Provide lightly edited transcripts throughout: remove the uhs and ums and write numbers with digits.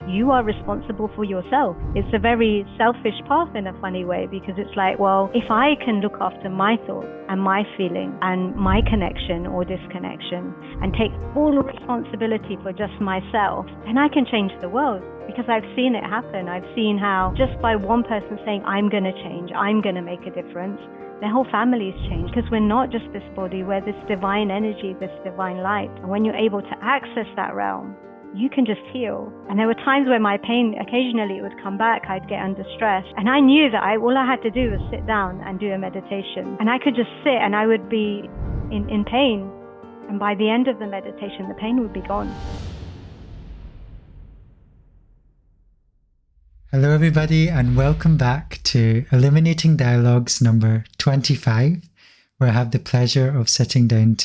you are responsible for yourself. It's a very selfish path in a funny way, because it's like, well, if I can look after my thoughts and my feeling and my connection or disconnection and take full responsibility for just myself, then I can change the world. Because I've seen it happen. I've seen how just by one person saying, I'm going to change, I'm going to make a difference, their whole family's changed. Because we're not just this body, we're this divine energy, this divine light. And when you're able to access that realm, you can just heal. And there were times where my pain, occasionally it would come back, I'd get under stress. And I knew that all I had to do was sit down and do a meditation. And I could just sit and I would be in pain. And by the end of the meditation, the pain would be gone. Hello everybody, and welcome back to Illuminating Dialogues number 25, where I have the pleasure of sitting down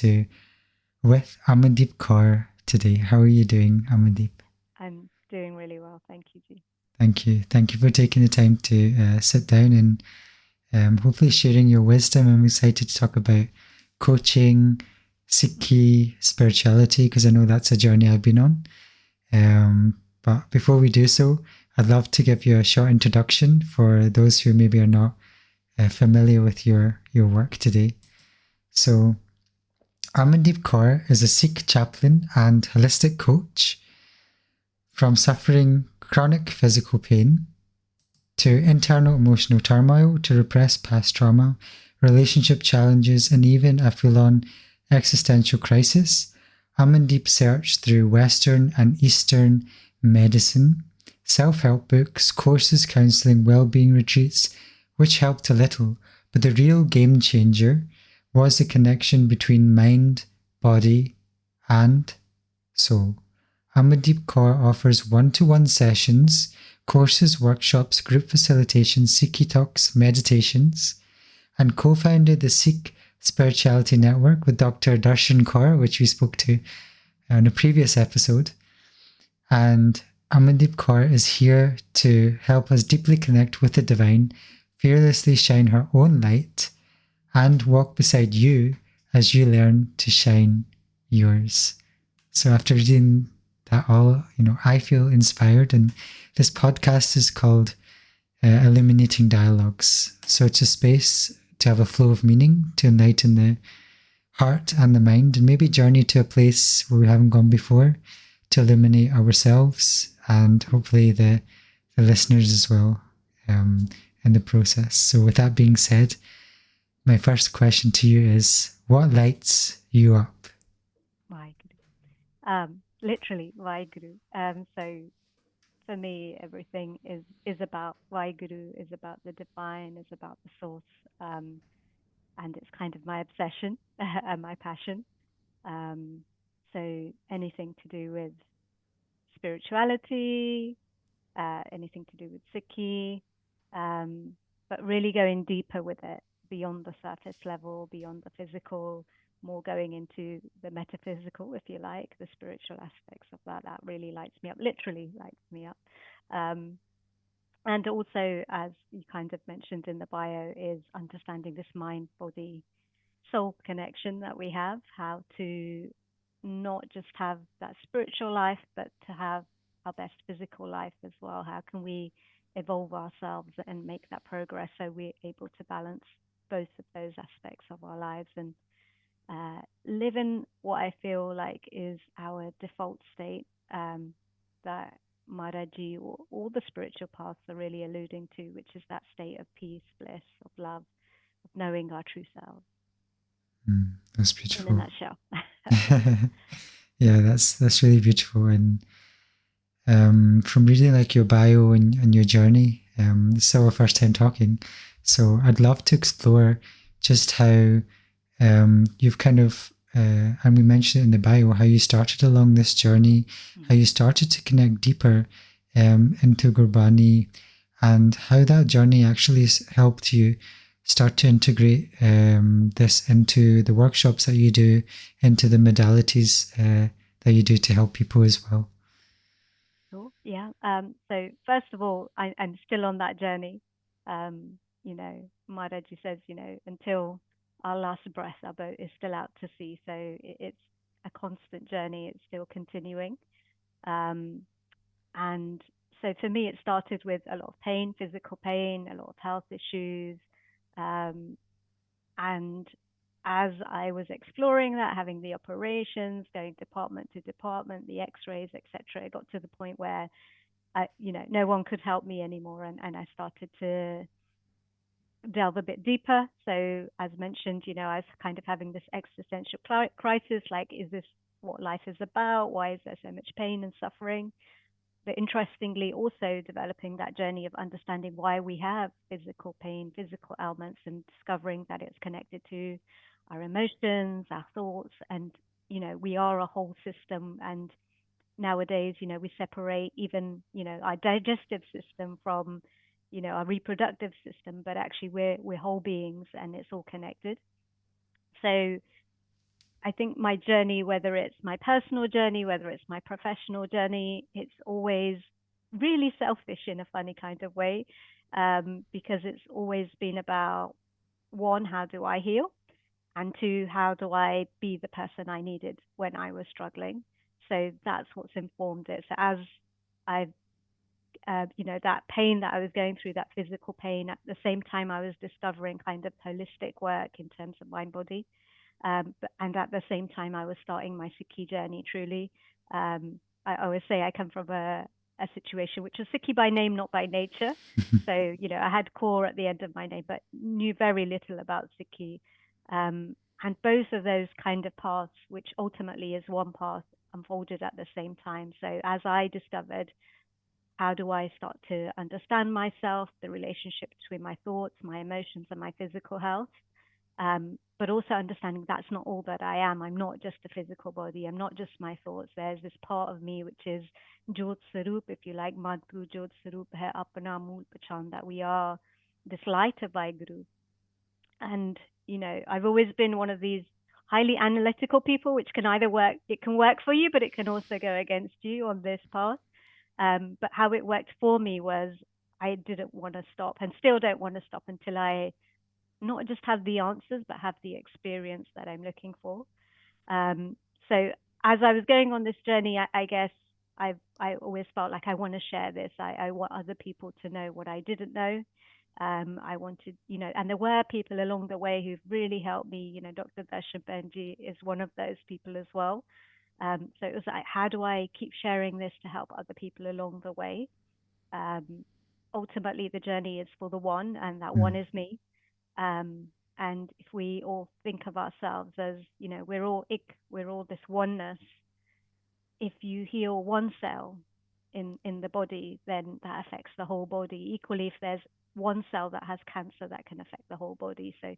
with Amandeep Kaur today. How are you doing, Amandeep? I'm doing really well, thank you, G. Thank you. Thank you for taking the time to sit down and hopefully sharing your wisdom. I'm excited to talk about coaching, Sikh spirituality, because I know that's a journey I've been on. But before we do so, I'd love to give you a short introduction for those who maybe are not familiar with your work today. So, Amandeep Kaur is a Sikh chaplain and holistic coach. From suffering chronic physical pain to internal emotional turmoil to repressed past trauma, relationship challenges, and even a full-on existential crisis, Amandeep searched through Western and Eastern medicine, self-help books, courses, counselling, well-being retreats, which helped a little, but the real game changer was the connection between mind, body, and soul. Amandeep Kaur offers one-to-one sessions, courses, workshops, group facilitation, Sikhi talks, meditations, and co-founded the Sikh Spirituality Network with Dr. Darshan Kaur, which we spoke to in a previous episode. And Amandeep Kaur is here to help us deeply connect with the divine, fearlessly shine her own light, and walk beside you as you learn to shine yours. So after reading that all, I feel inspired, and this podcast is called Illuminating Dialogues. So it's a space to have a flow of meaning, to enlighten the heart and the mind, and maybe journey to a place where we haven't gone before, to illuminate ourselves and hopefully the listeners as well in the process. So with that being said, my first question to you is, what lights you up? Vaheguru. Literally, Vaheguru. So for me, everything is about Vaheguru, is about the divine, is about the source. And it's kind of my obsession and my passion. So anything to do with spirituality, anything to do with Sikhi, but really going deeper with it, beyond the surface level, beyond the physical, more going into the metaphysical, if you like, the spiritual aspects of that. That really lights me up, literally lights me up. And also, as you kind of mentioned in the bio, is understanding this mind, body, soul connection that we have, how to not just have that spiritual life, but to have our best physical life as well. How can we evolve ourselves and make that progress so we're able to balance both of those aspects of our lives and live in what I feel like is our default state that Maharaji or all the spiritual paths are really alluding to, which is that state of peace, bliss, of love, of knowing our true selves. That's beautiful. In a nutshell. Yeah, that's really beautiful. And from reading like your bio and your journey, this is our first time talking. So I'd love to explore just how you've kind of, and we mentioned it in the bio, how you started along this journey, how you started to connect deeper into gurbani, and how that journey actually helped you start to integrate this into the workshops that you do, into the modalities that you do to help people as well. Cool. Yeah. So first of all, I'm still on that journey. Maharaji says, until our last breath, our boat is still out to sea. So it's a constant journey. It's still continuing. And So for me, it started with a lot of pain, physical pain, a lot of health issues. Um, and as I was exploring that, having the operations, going department to department, the x-rays, etc., it got to the point where no one could help me anymore. And I started to delve a bit deeper. So as mentioned, I was kind of having this existential crisis, like, is this what life is about? Why is there so much pain and suffering? But interestingly, also developing that journey of understanding why we have physical pain, physical ailments, and discovering that it's connected to our emotions, our thoughts, and we are a whole system. And nowadays, we separate even, our digestive system from, our reproductive system, but actually we're whole beings and it's all connected. So I think my journey, whether it's my personal journey, whether it's my professional journey, it's always really selfish in a funny kind of way, because it's always been about, one, how do I heal? And two, how do I be the person I needed when I was struggling? So that's what's informed it. So as I've, that pain that I was going through, that physical pain, at the same time I was discovering kind of holistic work in terms of mind body. And at the same time, I was starting my Sikhi journey truly. I always say I come from a situation which was Sikhi by name, not by nature. So, I had Kaur at the end of my name, but knew very little about Sikhi. And both of those kind of paths, which ultimately is one path, unfolded at the same time. So as I discovered, how do I start to understand myself, the relationship between my thoughts, my emotions, and my physical health? But also understanding that's not all that I am. I'm not just a physical body. I'm not just my thoughts. There's this part of me which is Jhot Sarup, if you like, Madhu Jhot Sarup hai apna mool pachan, that we are this light of Guru. And, I've always been one of these highly analytical people, which can either work, it can work for you, but it can also go against you on this path. But how it worked for me was I didn't want to stop and still don't want to stop until I not just have the answers, but have the experience that I'm looking for. Um, so as I was going on this journey, I guess I always felt like I want to share this. I want other people to know what I didn't know. I wanted, and there were people along the way who've really helped me. Dr. Darshan Benji is one of those people as well. So it was like, how do I keep sharing this to help other people along the way? Um, Ultimately, the journey is for the one, and that one Mm. is me. Um, and if we all think of ourselves as, we're all we're all this oneness. If you heal one cell in the body, then that affects the whole body. Equally, if there's one cell that has cancer, that can affect the whole body. So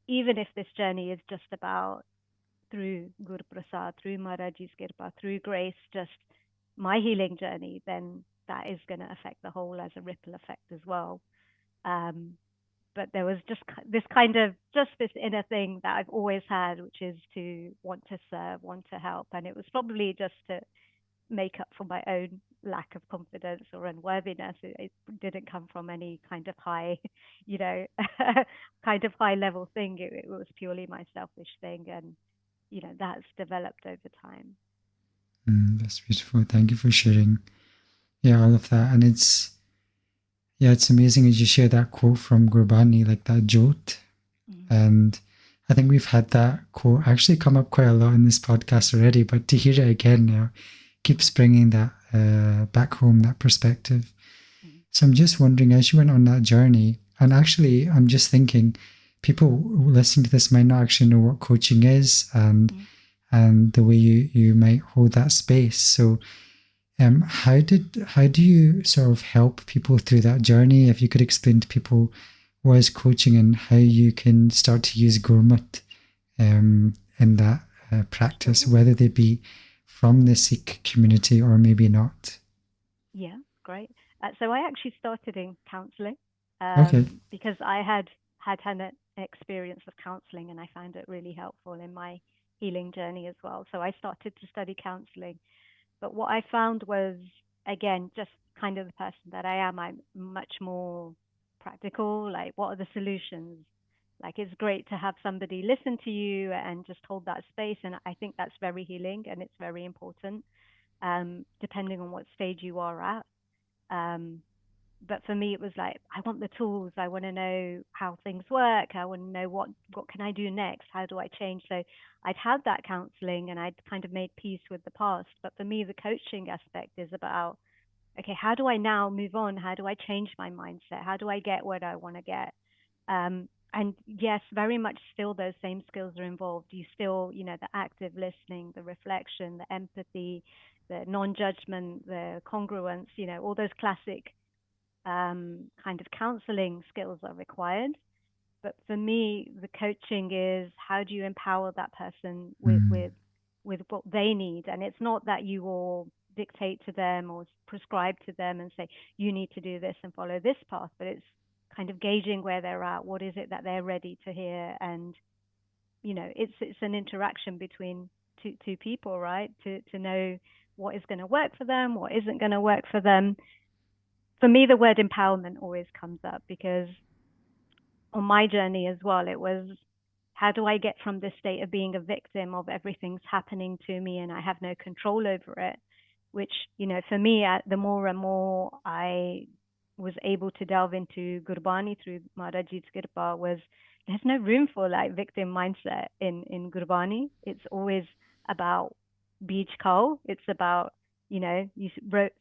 even if this journey is just about through Guru Prasad, through Maharaji's Kirpa, through grace, just my healing journey, then that is going to affect the whole as a ripple effect as well. Um, but there was just this kind of just this inner thing that I've always had, which is to want to serve, want to help, and it was probably just to make up for my own lack of confidence or unworthiness. It didn't come from any kind of high, you know, kind of high level thing. It was purely my selfish thing, and that's developed over time. That's beautiful. Thank you for sharing. Yeah, all of that. And it's amazing as you share that quote from Gurbani, like that Jhot. Mm. And I think we've had that quote actually come up quite a lot in this podcast already, but to hear it again now keeps bringing that back home, that perspective. Mm. So I'm just wondering, as you went on that journey, and actually, I'm just thinking, people listening to this might not actually know what coaching is, Mm. and the way you might hold that space. So, how do you sort of help people through that journey? If you could explain to people what is coaching and how you can start to use Gurmat in that practice, Sure. whether they be from the Sikh community or maybe not. Yeah, great. So I actually started in counseling, Okay. because I had an experience of counseling and I found it really helpful in my healing journey as well. So I started to study counseling. But what I found was, again, just kind of the person that I am, I'm much more practical. Like, what are the solutions? Like, it's great to have somebody listen to you and just hold that space. And I think that's very healing and it's very important, depending on what stage you are at. But for me, it was like, I want the tools. I want to know how things work. I want to know what can I do next? How do I change? So I'd had that counseling and I'd kind of made peace with the past. But for me, the coaching aspect is about, okay, how do I now move on? How do I change my mindset? How do I get what I want to get? And yes, very much still those same skills are involved. You still, the active listening, the reflection, the empathy, the non-judgment, the congruence, all those classic kind of counseling skills are required. But for me, the coaching is, how do you empower that person with Mm. with what they need? And it's not that you will dictate to them or prescribe to them and say you need to do this and follow this path, but it's kind of gauging where they're at. What is it that they're ready to hear? And it's an interaction between two people, right? To know what is going to work for them, what isn't going to work for them. For me, the word empowerment always comes up because on my journey as well, it was, how do I get from this state of being a victim of everything's happening to me and I have no control over it? Which, for me, the more and more I was able to delve into gurbani through Maharaji's Kirpa, was there's no room for like victim mindset in gurbani. It's always about beach cow. It's about, you wrote,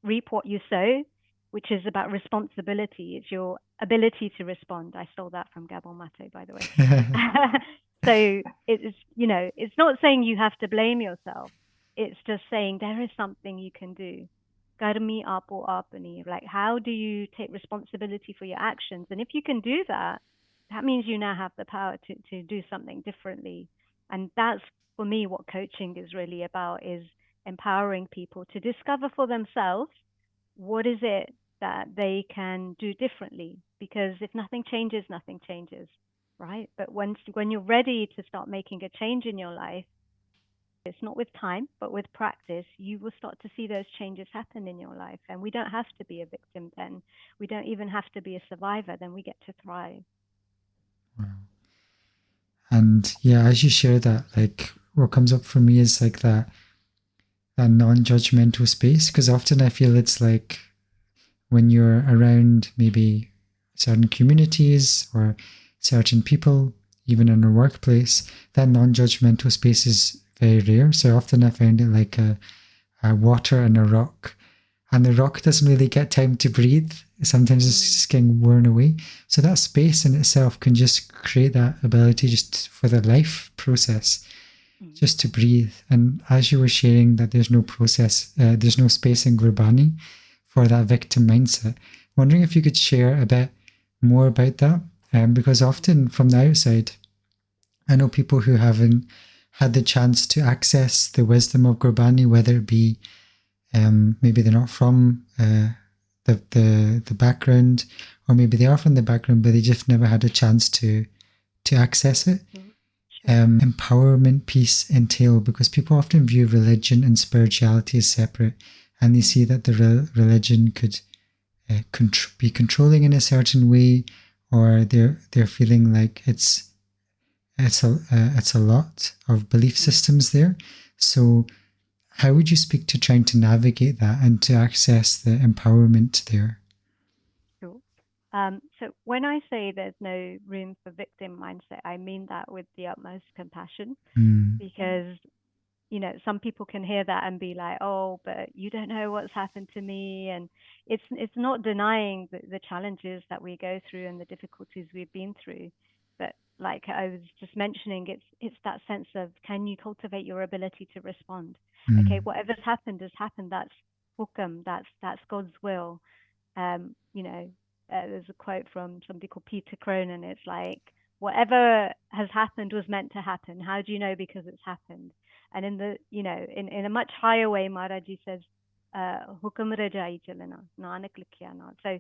reap what you sow, which is about responsibility. It's your ability to respond. I stole that from Gabon Mate, by the way. So it's not saying you have to blame yourself. It's just saying there is something you can do. Garmi apo apani. Like, how do you take responsibility for your actions? And if you can do that, that means you now have the power to do something differently. And that's, for me, what coaching is really about, is empowering people to discover for themselves what is it that they can do differently. Because if nothing changes, nothing changes, right? But when you're ready to start making a change in your life, it's not with time, but with practice, you will start to see those changes happen in your life. And we don't have to be a victim then. We don't even have to be a survivor. Then we get to thrive. Wow. And yeah, as you share that, like what comes up for me is like that non-judgmental space, because often I feel it's like when you're around maybe certain communities or certain people, even in a workplace, that non-judgmental space is very rare. So often I find it like a water and a rock, and the rock doesn't really get time to breathe. Sometimes it's just getting worn away. So that space in itself can just create that ability just for the life process, just to breathe. And as you were sharing that there's no process, there's no space in Gurbani for that victim mindset, wondering if you could share a bit more about that. Because often from the outside, I know people who haven't had the chance to access the wisdom of Gurbani, whether it be maybe they're not from the background, or maybe they are from the background, but they just never had a chance to access it. Empowerment piece entail, because people often view religion and spirituality as separate, and they see that the religion could be controlling in a certain way, or they're feeling like it's a lot of belief systems there. So how would you speak to trying to navigate that and to access the empowerment there? Sure. So when I say there's no room for victim mindset, I mean that with the utmost compassion, because some people can hear that and be like, oh, but you don't know what's happened to me. And it's not denying the challenges that we go through and the difficulties we've been through. But like I was just mentioning, it's that sense of, can you cultivate your ability to respond? Okay, whatever's happened has happened. That's hukam, that's God's will. There's a quote from somebody called Peter Cronin. It's like, whatever has happened was meant to happen. How do you know? Because it's happened. And in the, in a much higher way, Maharaji says, "Hukam rajai chalana, nanak likhiya na." So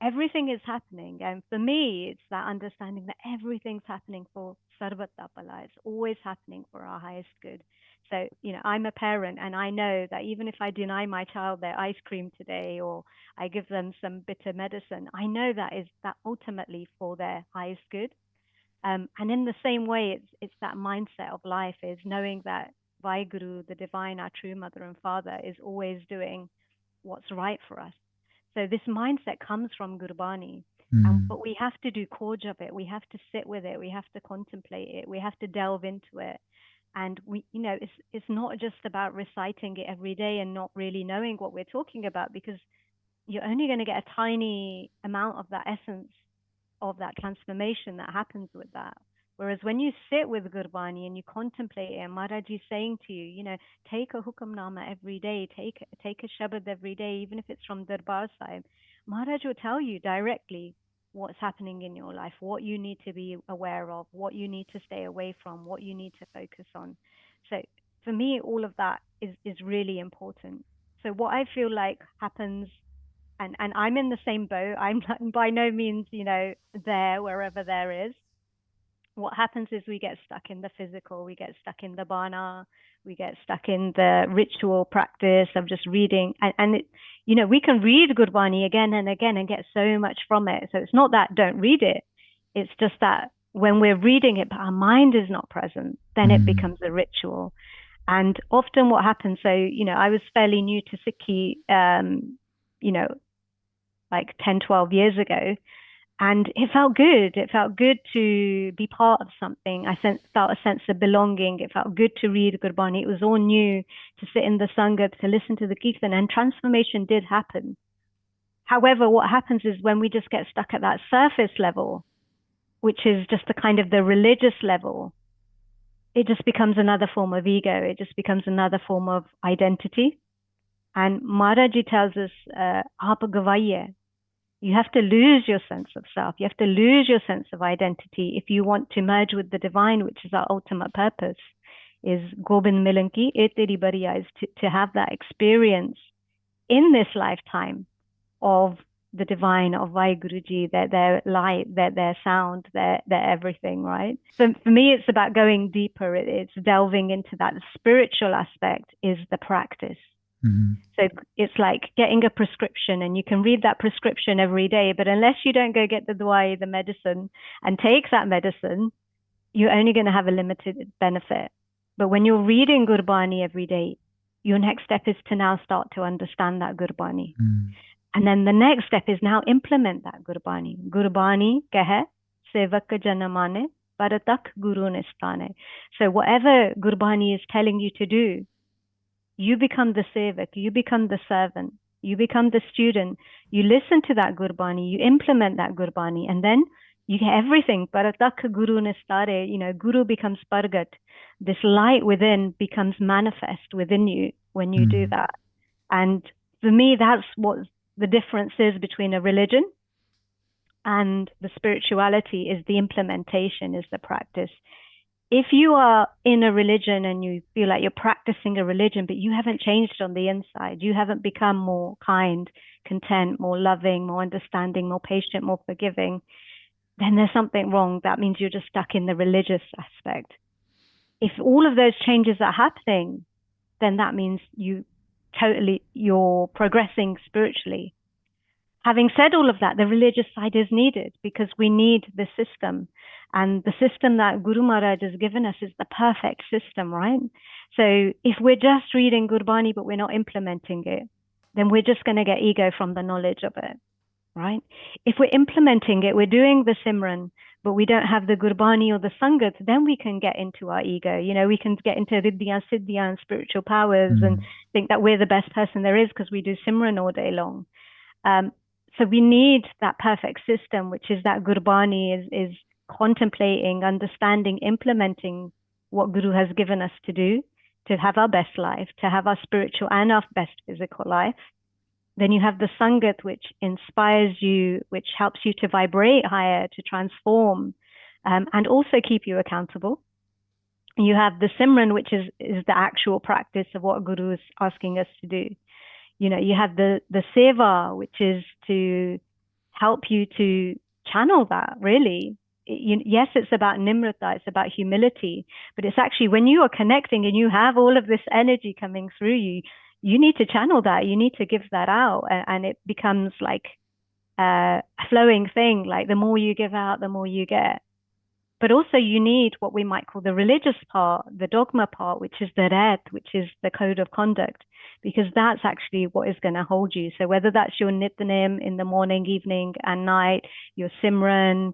everything is happening, and for me, it's that understanding that everything's happening for sarvata pala. It's always happening for our highest good. So, I'm a parent, and I know that even if I deny my child their ice cream today, or I give them some bitter medicine, I know that is that ultimately for their highest good. And in the same way, it's that mindset of life, is knowing that Vaiguru, the divine, our true mother and father, is always doing what's right for us. So this mindset comes from gurbani. But we have to do Koj of it. We have to sit with it. We have to contemplate it. We have to delve into it. And it's not just about reciting it every day and not really knowing what we're talking about, because you're only going to get a tiny amount of that essence of that transformation that happens with that. Whereas when you sit with Gurbani and you contemplate it, and Maharaj is saying to you, take a hukamnama every day, take a shabad every day, even if it's from Darbar Sahib. Maharaj will tell you directly what's happening in your life, what you need to be aware of, what you need to stay away from, what you need to focus on. So for me, all of that is really important. So what I feel like happens, and I'm in the same boat. I'm by no means, there wherever there is. What happens is we get stuck in the physical, we get stuck in the bana, we get stuck in the ritual practice of just reading. And it, we can read Gurbani again and again and get so much from it. So it's not that don't read it. It's just that when we're reading it, but our mind is not present, then it becomes a ritual. And often what happens, so, I was fairly new to Sikhi, like 10, 12 years ago. And it felt good. It felt good to be part of something. I felt a sense of belonging. It felt good to read Gurbani. It was all new, to sit in the Sangat, to listen to the Kirtan, and transformation did happen. However, what happens is when we just get stuck at that surface level, which is just the kind of the religious level, it just becomes another form of ego. It just becomes another form of identity. And Maharaji tells us, aap gavaiye. You have to lose your sense of self. You have to lose your sense of identity if you want to merge with the divine, which is our ultimate purpose, is Gobind Milanki, e teri bariya, is to have that experience in this lifetime of the divine, of Vaheguruji, their light, their sound, their everything, right? So for me, it's about going deeper. It's delving into that. The spiritual aspect is the practice. So it's like getting a prescription, and you can read that prescription every day, but unless you don't go get the dwai, the medicine, and take that medicine, you're only going to have a limited benefit. But when you're reading Gurbani every day, your next step is to now start to understand that Gurbani. And then the next step is now implement that Gurbani. Gurbani kahe sevak janamane paratak guru nistane. So whatever Gurbani is telling you to do, you become the sevak, you become the servant, you become the student, you listen to that Gurbani, you implement that Gurbani, and then you get everything. Paratak Guru Nistare, Guru becomes Pargat. This light within becomes manifest within you when you do that. And for me, that's what the difference is between a religion and the spirituality, is the implementation, is the practice. If you are in a religion and you feel like you're practicing a religion, but you haven't changed on the inside, you haven't become more kind, content, more loving, more understanding, more patient, more forgiving, then there's something wrong. That means you're just stuck in the religious aspect. If all of those changes are happening, then that means you're progressing spiritually. Having said all of that, the religious side is needed, because we need the system. And the system that Guru Maharaj has given us is the perfect system, right? So if we're just reading Gurbani, but we're not implementing it, then we're just going to get ego from the knowledge of it, right? If we're implementing it, we're doing the simran, but we don't have the Gurbani or the Sangat, then we can get into our ego. We can get into Riddhya, Siddhya, and spiritual powers and think that we're the best person there is because we do simran all day long. So we need that perfect system, which is that Gurbani is contemplating, understanding, implementing what Guru has given us to do, to have our best life, to have our spiritual and our best physical life. Then you have the Sangat, which inspires you, which helps you to vibrate higher, to transform, and also keep you accountable. You have the Simran, which is the actual practice of what Guru is asking us to do. You have the Seva, which is to help you to channel that, really. Yes, it's about Nimrata, it's about humility, but it's actually when you are connecting and you have all of this energy coming through you, you need to channel that, you need to give that out, and it becomes like a flowing thing. Like the more you give out, the more you get. But also you need what we might call the religious part, the dogma part, which is the red, which is the code of conduct, because that's actually what is going to hold you. So whether that's your nitnem in the morning, evening, and night, your simran,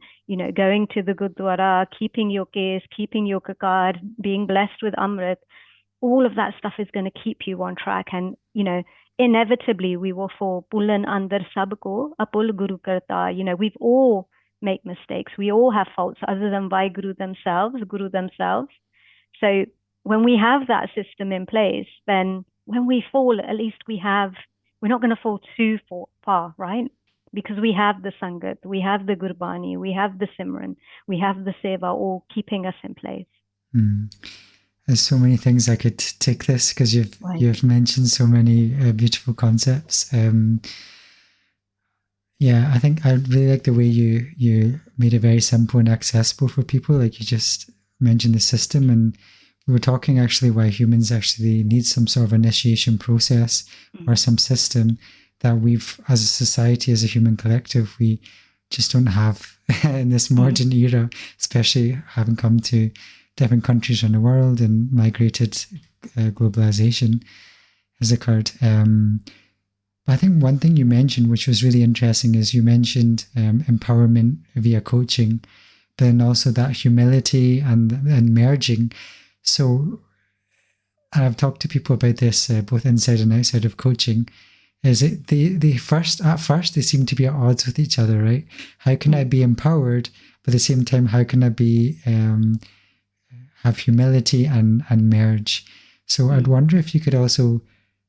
going to the gurdwara, keeping your case, keeping your kakar, being blessed with amrit, all of that stuff is going to keep you on track. And, inevitably we will fall. Pulan andar sabko, apul guru karta. We've all make mistakes. We all have faults other than by Guru themselves. So when we have that system in place, then when we fall, at least we're not going to fall too far, right? Because we have the Sangat, we have the Gurbani, we have the Simran, we have the Seva all keeping us in place. There's so many things I could take this because you've mentioned so many beautiful concepts. Yeah, I think I really like the way you made it very simple and accessible for people. Like you just mentioned the system, and we were talking actually why humans actually need some sort of initiation process or some system that we've, as a society, as a human collective, we just don't have in this modern era, especially having come to different countries around the world and migrated globalization has occurred. I think one thing you mentioned, which was really interesting, is you mentioned empowerment via coaching, but then also that humility and merging. So I've talked to people about this both inside and outside of coaching. Is it at first they seem to be at odds with each other, right? How can I be empowered, but at the same time, how can I be have humility and merge? So I'd wonder if you could also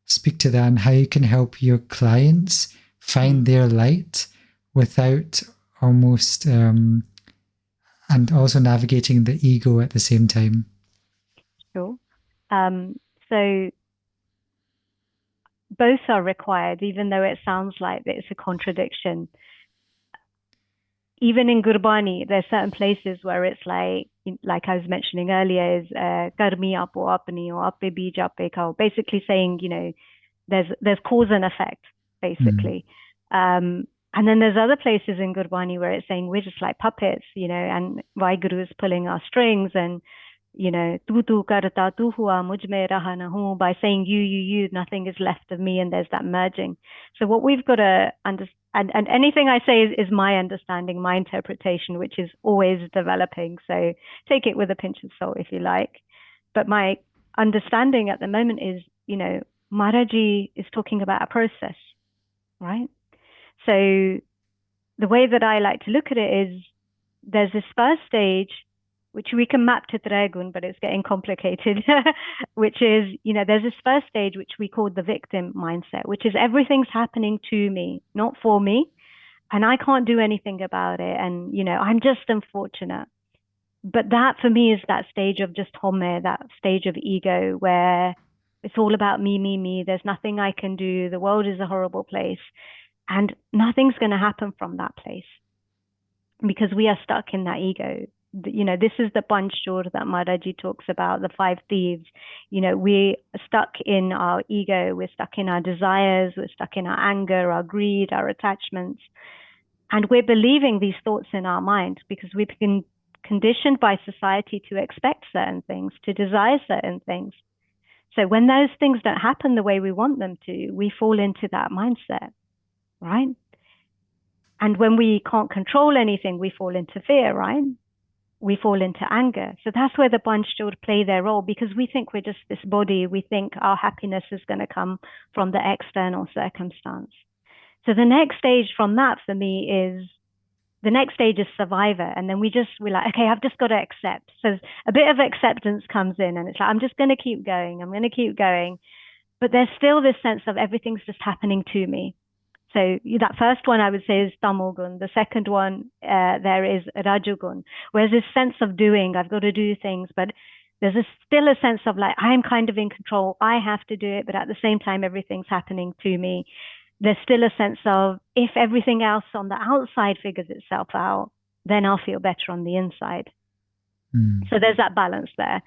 speak to that and how you can help your clients find their light without almost and also navigating the ego at the same time. Sure. So both are required, even though it sounds like it's a contradiction. Even in Gurbani, there's certain places where it's like I was mentioning earlier, is karmi apo apni or ape bij ape kao, basically saying, there's cause and effect, basically. And then there's other places in Gurbani where it's saying we're just like puppets, and Vaheguru is pulling our strings, and tu karta tu hua mujh mein raha na hu, by saying you, nothing is left of me, and there's that merging. So what we've got to understand, and anything I say is my understanding, my interpretation, which is always developing. So take it with a pinch of salt if you like. But my understanding at the moment is, Maharaji is talking about a process, right? So the way that I like to look at it is there's this first stage, which we can map to Dragun, but it's getting complicated, which is, there's this first stage, which we call the victim mindset, which is everything's happening to me, not for me. And I can't do anything about it. And, I'm just unfortunate. But that for me is that stage of just home, that stage of ego where it's all about me. There's nothing I can do. The world is a horrible place. And nothing's going to happen from that place because we are stuck in that ego. This is the Panchur that Maharaji talks about, the 5 thieves. We're stuck in our ego, we're stuck in our desires, we're stuck in our anger, our greed, our attachments. And we're believing these thoughts in our mind because we've been conditioned by society to expect certain things, to desire certain things. So when those things don't happen the way we want them to, we fall into that mindset, right? And when we can't control anything, we fall into fear, right? We fall into anger. So that's where the Panchur play their role, because we think we're just this body. We think our happiness is going to come from the external circumstance. So the next stage from that for me is, the next stage is survivor. And then we're like, okay, I've just got to accept. So a bit of acceptance comes in, and it's like, I'm just going to keep going. I'm going to keep going. But there's still this sense of everything's just happening to me. So that first one I would say is Tamogun. The second one there is Rajogun, whereas this sense of doing, I've got to do things, but there's still a sense of like, I'm kind of in control. I have to do it, but at the same time, everything's happening to me. There's still a sense of if everything else on the outside figures itself out, then I'll feel better on the inside. So there's that balance there.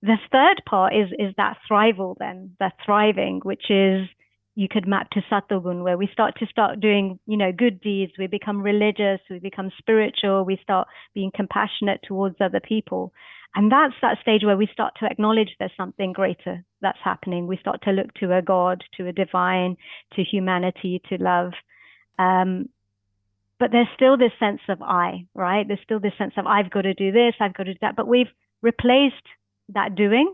The third part is that thrival then, that thriving, which is, you could map to Satogun, where we start doing, good deeds. We become religious, we become spiritual, we start being compassionate towards other people. And that's that stage where we start to acknowledge there's something greater that's happening. We start to look to a God, to a divine, to humanity, to love. But there's still this sense of I, right? There's still this sense of I've got to do this, I've got to do that. But we've replaced that doing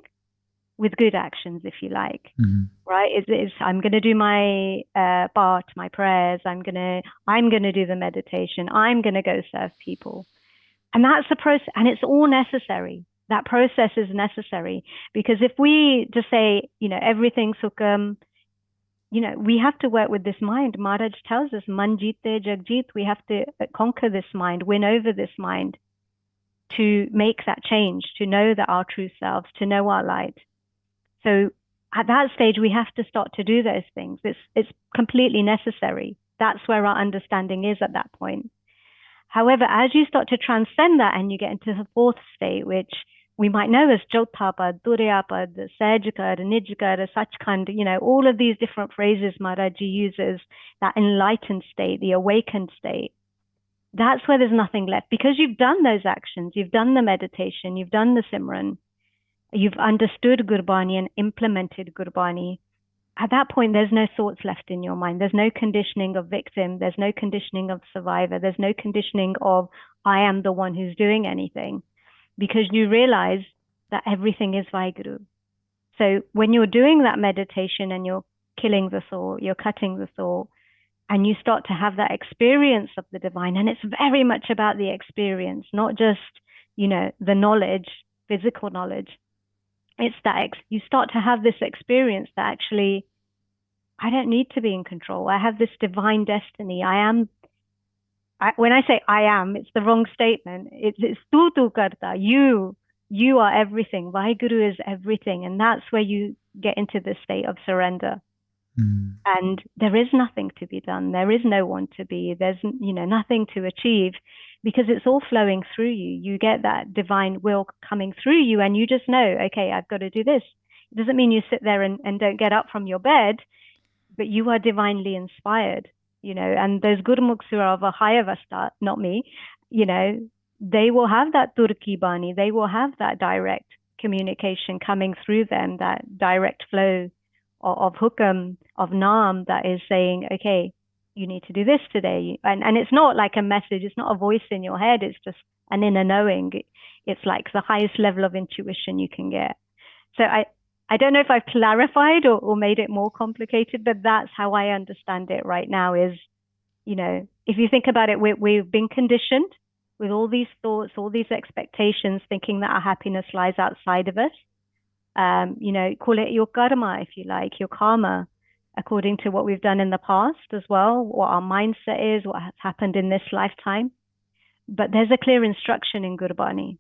with good actions, if you like, right? It's I'm going to do my part, my prayers. I'm going to do the meditation. I'm going to go serve people. And that's the process, and it's all necessary. That process is necessary, because if we just say, everything's hukam, we have to work with this mind. Maharaj tells us, man jeete jagjit, we have to conquer this mind, win over this mind, to make that change, to know that our true selves, to know our light. So at that stage, we have to start to do those things. It's completely necessary. That's where our understanding is at that point. However, as you start to transcend that and you get into the fourth state, which we might know as Jhotapad, Duryapad, Sahajkar, Nijkar, Sachkhand, all of these different phrases Maharaji uses, that enlightened state, the awakened state. That's where there's nothing left, because you've done those actions, you've done the meditation, you've done the simran, you've understood gurbani and implemented gurbani. At that point, there's no thoughts left in your mind. There's no conditioning of victim. There's no conditioning of survivor. There's no conditioning of I am the one who's doing anything, because you realize that everything is Vaheguru. So when you're doing that meditation and you're killing the thought, you're cutting the thought, and you start to have that experience of the divine, and it's very much about the experience, not just, the knowledge, physical knowledge. It's that you start to have this experience that actually, I don't need to be in control. I have this divine destiny. When I say I am, it's the wrong statement. It's tu karta. You are everything. Vaheguru is everything. And that's where you get into the state of surrender. And there is nothing to be done. There is no one to be. There's, nothing to achieve, because it's all flowing through you. You get that divine will coming through you, and you just know, okay, I've got to do this. It doesn't mean you sit there and don't get up from your bed, but you are divinely inspired, and those gurmukhs who are of a higher vasta, not me, they will have that Turki Bani. They will have that direct communication coming through them, that direct flow of hukam, of naam, that is saying, okay, you need to do this today. And it's not like a message. It's not a voice in your head. It's just an inner knowing. It's like the highest level of intuition you can get. So I don't know if I've clarified or made it more complicated, but that's how I understand it right now is, if you think about it, we've been conditioned with all these thoughts, all these expectations, thinking that our happiness lies outside of us. Call it your karma, if you like, your karma, according to what we've done in the past as well, what our mindset is, what has happened in this lifetime. But there's a clear instruction in Gurbani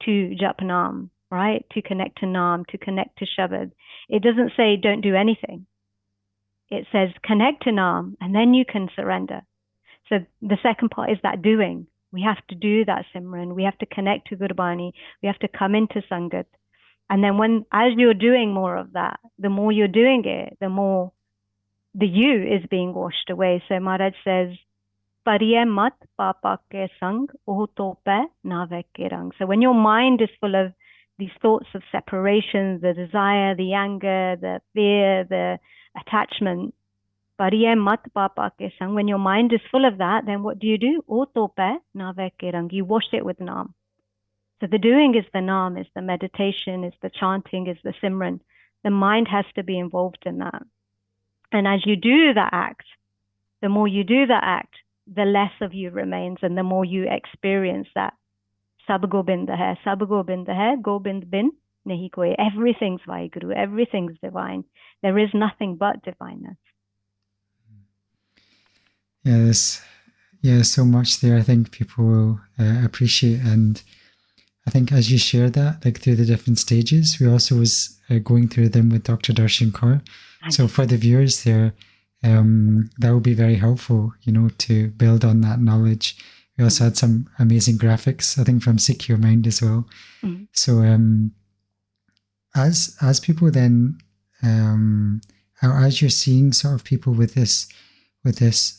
to jap naam, right? To connect to naam, to connect to Shabad. It doesn't say don't do anything. It says connect to naam, and then you can surrender. So the second part is that doing. We have to do that simran. We have to connect to Gurbani. We have to come into Sangat. And then as you're doing more of that, the more you're doing it, the more the you is being washed away. So Maharaj says, Pariye mat papa ke sang, oh tope nave ke rang. So when your mind is full of these thoughts of separation, the desire, the anger, the fear, the attachment, Pariye mat papa ke sang, when your mind is full of that, then what do? Oh tope nave ke rang. You wash it with naam. So the doing is the naam, is the meditation, is the chanting, is the simran. The mind has to be involved in that. And as you do that act, the more you do that act, the less of you remains, and the more you experience that. Sab Gobind hai, Gobind bin nahi koi. Everything's Vaheguru, everything's divine. There is nothing but divineness. Yeah, so much there. I think people will appreciate, and I think as you share that, like through the different stages, we also was going through them with Dr. Darshan Kaur. So for the viewers there, that will be very helpful, to build on that knowledge. We also had some amazing graphics, I think, from Sikh Mind as well. So as people then, as you're seeing sort of people with this,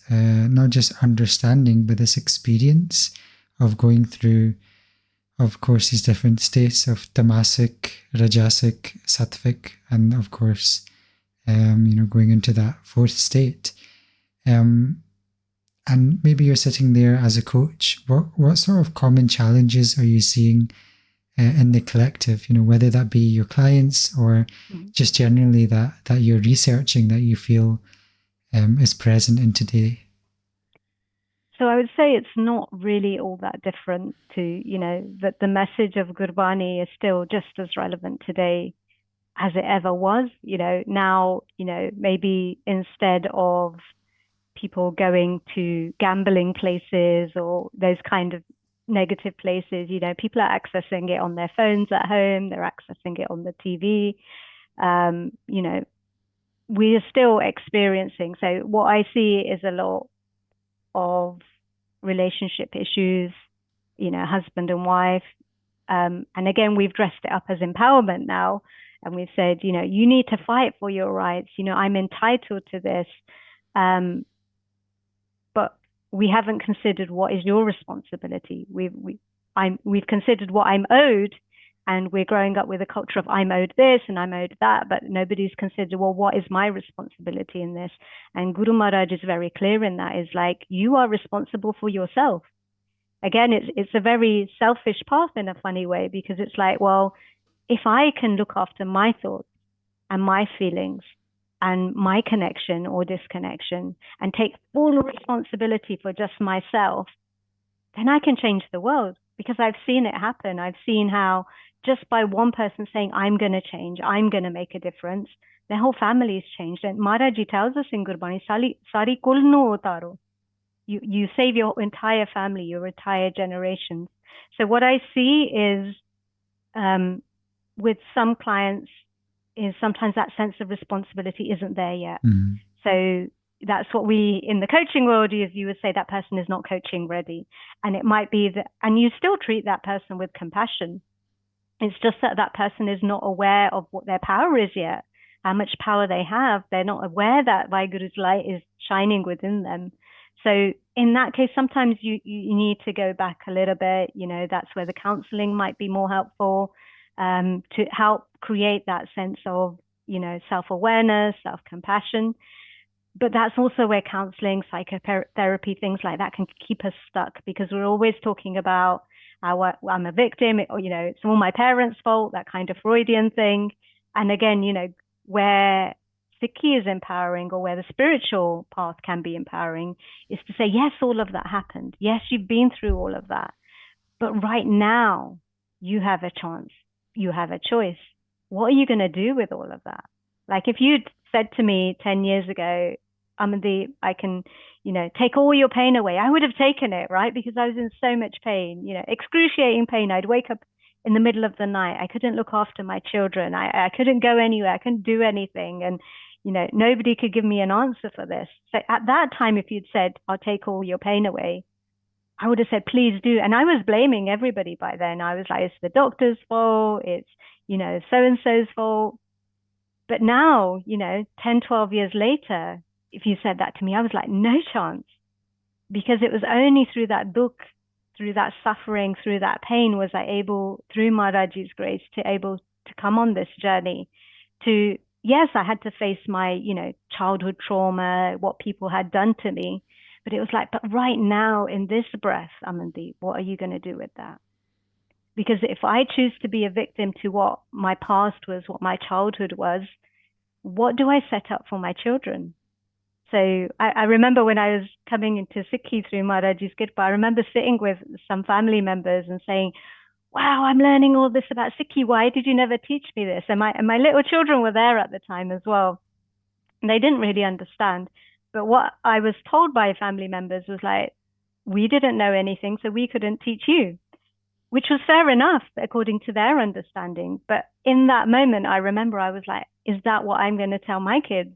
not just understanding, but this experience of going through of course, these different states of tamasic, rajasic, sattvic, and of course, going into that fourth state. And maybe you're sitting there as a coach. What sort of common challenges are you seeing in the collective? Whether that be your clients or just generally that you're researching that you feel is present in today. So I would say it's not really all that different to, that the message of gurbani is still just as relevant today as it ever was. Now, maybe instead of people going to gambling places or those kind of negative places, people are accessing it on their phones at home, they're accessing it on the TV. We are still experiencing. So what I see is a lot of relationship issues, husband and wife. And again, we've dressed it up as empowerment now. And we've said, you need to fight for your rights. I'm entitled to this. But we haven't considered what is your responsibility. We've considered what I'm owed, and we're growing up with a culture of I'm owed this and I'm owed that, but nobody's considered, well, what is my responsibility in this? And Guru Maharaj is very clear in that, is like, you are responsible for yourself. Again, it's a very selfish path in a funny way, because it's like, well, if I can look after my thoughts and my feelings and my connection or disconnection and take full responsibility for just myself, then I can change the world, because I've seen it happen. I've seen how just by one person saying, I'm going to change, I'm going to make a difference, their whole family's changed. And Maharaji tells us in Gurbani, Sari kul nu utaro. You save your entire family, your entire generations. So what I see is with some clients is sometimes that sense of responsibility isn't there yet. So that's what we, in the coaching world, you would say that person is not coaching ready. And it might be that, and you still treat that person with compassion. It's just that that person is not aware of what their power is yet, how much power they have. They're not aware that Vaiguru's light is shining within them. So in that case, sometimes you need to go back a little bit. That's where the counseling might be more helpful, to help create that sense of, self-awareness, self-compassion. But that's also where counseling, psychotherapy, things like that can keep us stuck, because we're always talking about I'm a victim, it's all my parents' fault, that kind of Freudian thing. And again, where Sikhi is empowering, or where the spiritual path can be empowering, is to say, yes, all of that happened. Yes, you've been through all of that. But right now, you have a chance. You have a choice. What are you going to do with all of that? Like if you'd said to me 10 years ago, Amandeep, I can, take all your pain away, I would have taken it, right? Because I was in so much pain, excruciating pain. I'd wake up in the middle of the night. I couldn't look after my children. I couldn't go anywhere. I couldn't do anything. And, nobody could give me an answer for this. So at that time, if you'd said, I'll take all your pain away, I would have said, please do. And I was blaming everybody by then. I was like, it's the doctor's fault. It's, so-and-so's fault. But now, 10, 12 years later, if you said that to me, I was like, no chance. Because it was only through that dukh, through that suffering, through that pain, was I able, through Maharaji's grace, to come on this journey to, yes, I had to face my, childhood trauma, what people had done to me. But it was like, but right now in this breath, Amandeep, what are you going to do with that? Because if I choose to be a victim to what my past was, what my childhood was, what do I set up for my children? So I remember when I was coming into Sikhi through Maharaji's Kirpa, I remember sitting with some family members and saying, wow, I'm learning all this about Sikhi. Why did you never teach me this? And my little children were there at the time as well. And they didn't really understand. But what I was told by family members was like, we didn't know anything, so we couldn't teach you, which was fair enough according to their understanding. But in that moment, I remember I was like, is that what I'm going to tell my kids?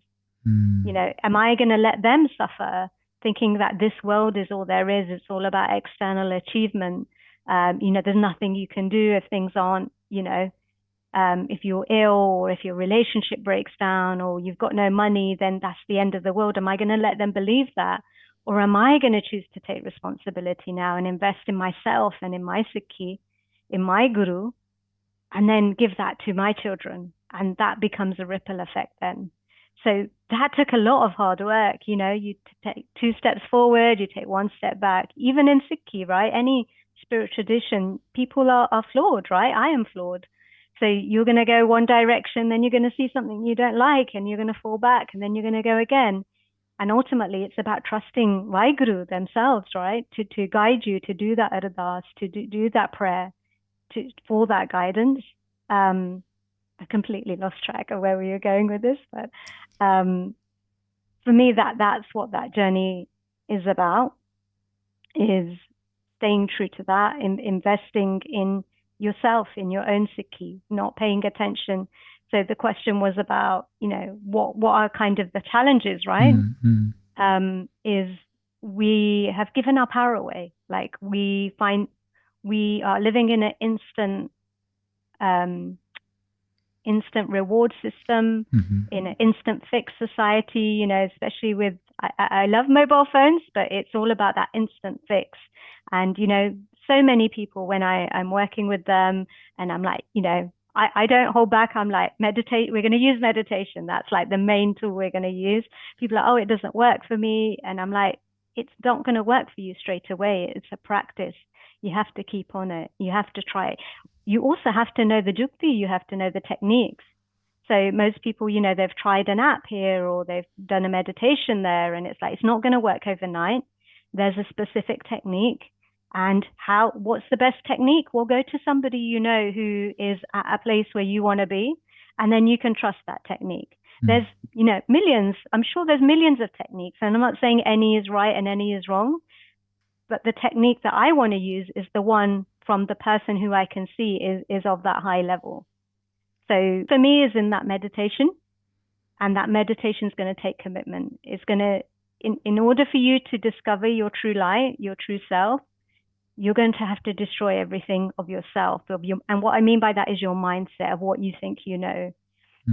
Am I going to let them suffer thinking that this world is all there is? It's all about external achievement. There's nothing you can do if things aren't, if you're ill or if your relationship breaks down or you've got no money, then that's the end of the world. Am I going to let them believe that? Or am I going to choose to take responsibility now and invest in myself and in my Sikhi? in my guru, and then give that to my children. And that becomes a ripple effect then. So that took a lot of hard work. You know, you take 2 steps forward, you take 1 step back. Even in Sikhi, right? Any spiritual tradition, people are flawed, right? I am flawed. So you're going to go one direction, then you're going to see something you don't like, and you're going to fall back, and then you're going to go again. And ultimately, it's about trusting Waheguru themselves, right? To guide you, to do that ardas, to do that prayer, for that guidance. I completely lost track of where we were going with this, but for me, that's what that journey is about, is staying true to that, investing in yourself, in your own Sikhi, not paying attention. So the question was about, you know, what are kind of the challenges, right? Is we have given our power away. Like we find we are living in an instant reward system, in an instant fix society, you know, especially with, I love mobile phones, but it's all about that instant fix. And, you know, so many people, when I'm working with them and I'm like, you know, I don't hold back. I'm like, meditate. We're going to use meditation. That's like the main tool we're going to use. People are like, oh, it doesn't work for me. And I'm like, it's not going to work for you straight away. It's a practice. You have to keep on it. You have to try it. You also have to know the Jhoty. You have to know the techniques. So most people, you know, they've tried an app here or they've done a meditation there, and it's like, it's not going to work overnight. There's a specific technique. And what's the best technique? Well, go to somebody you know who is at a place where you want to be, and then you can trust that technique. There's, you know, millions. I'm sure there's millions of techniques, and I'm not saying any is right and any is wrong, but the technique that I want to use is the one from the person who I can see is of that high level. So for me, is in that meditation, and that meditation is going to take commitment. It's going to, in order for you to discover your true light, your true self, you're going to have to destroy everything of yourself. And what I mean by that is your mindset of what you think you know,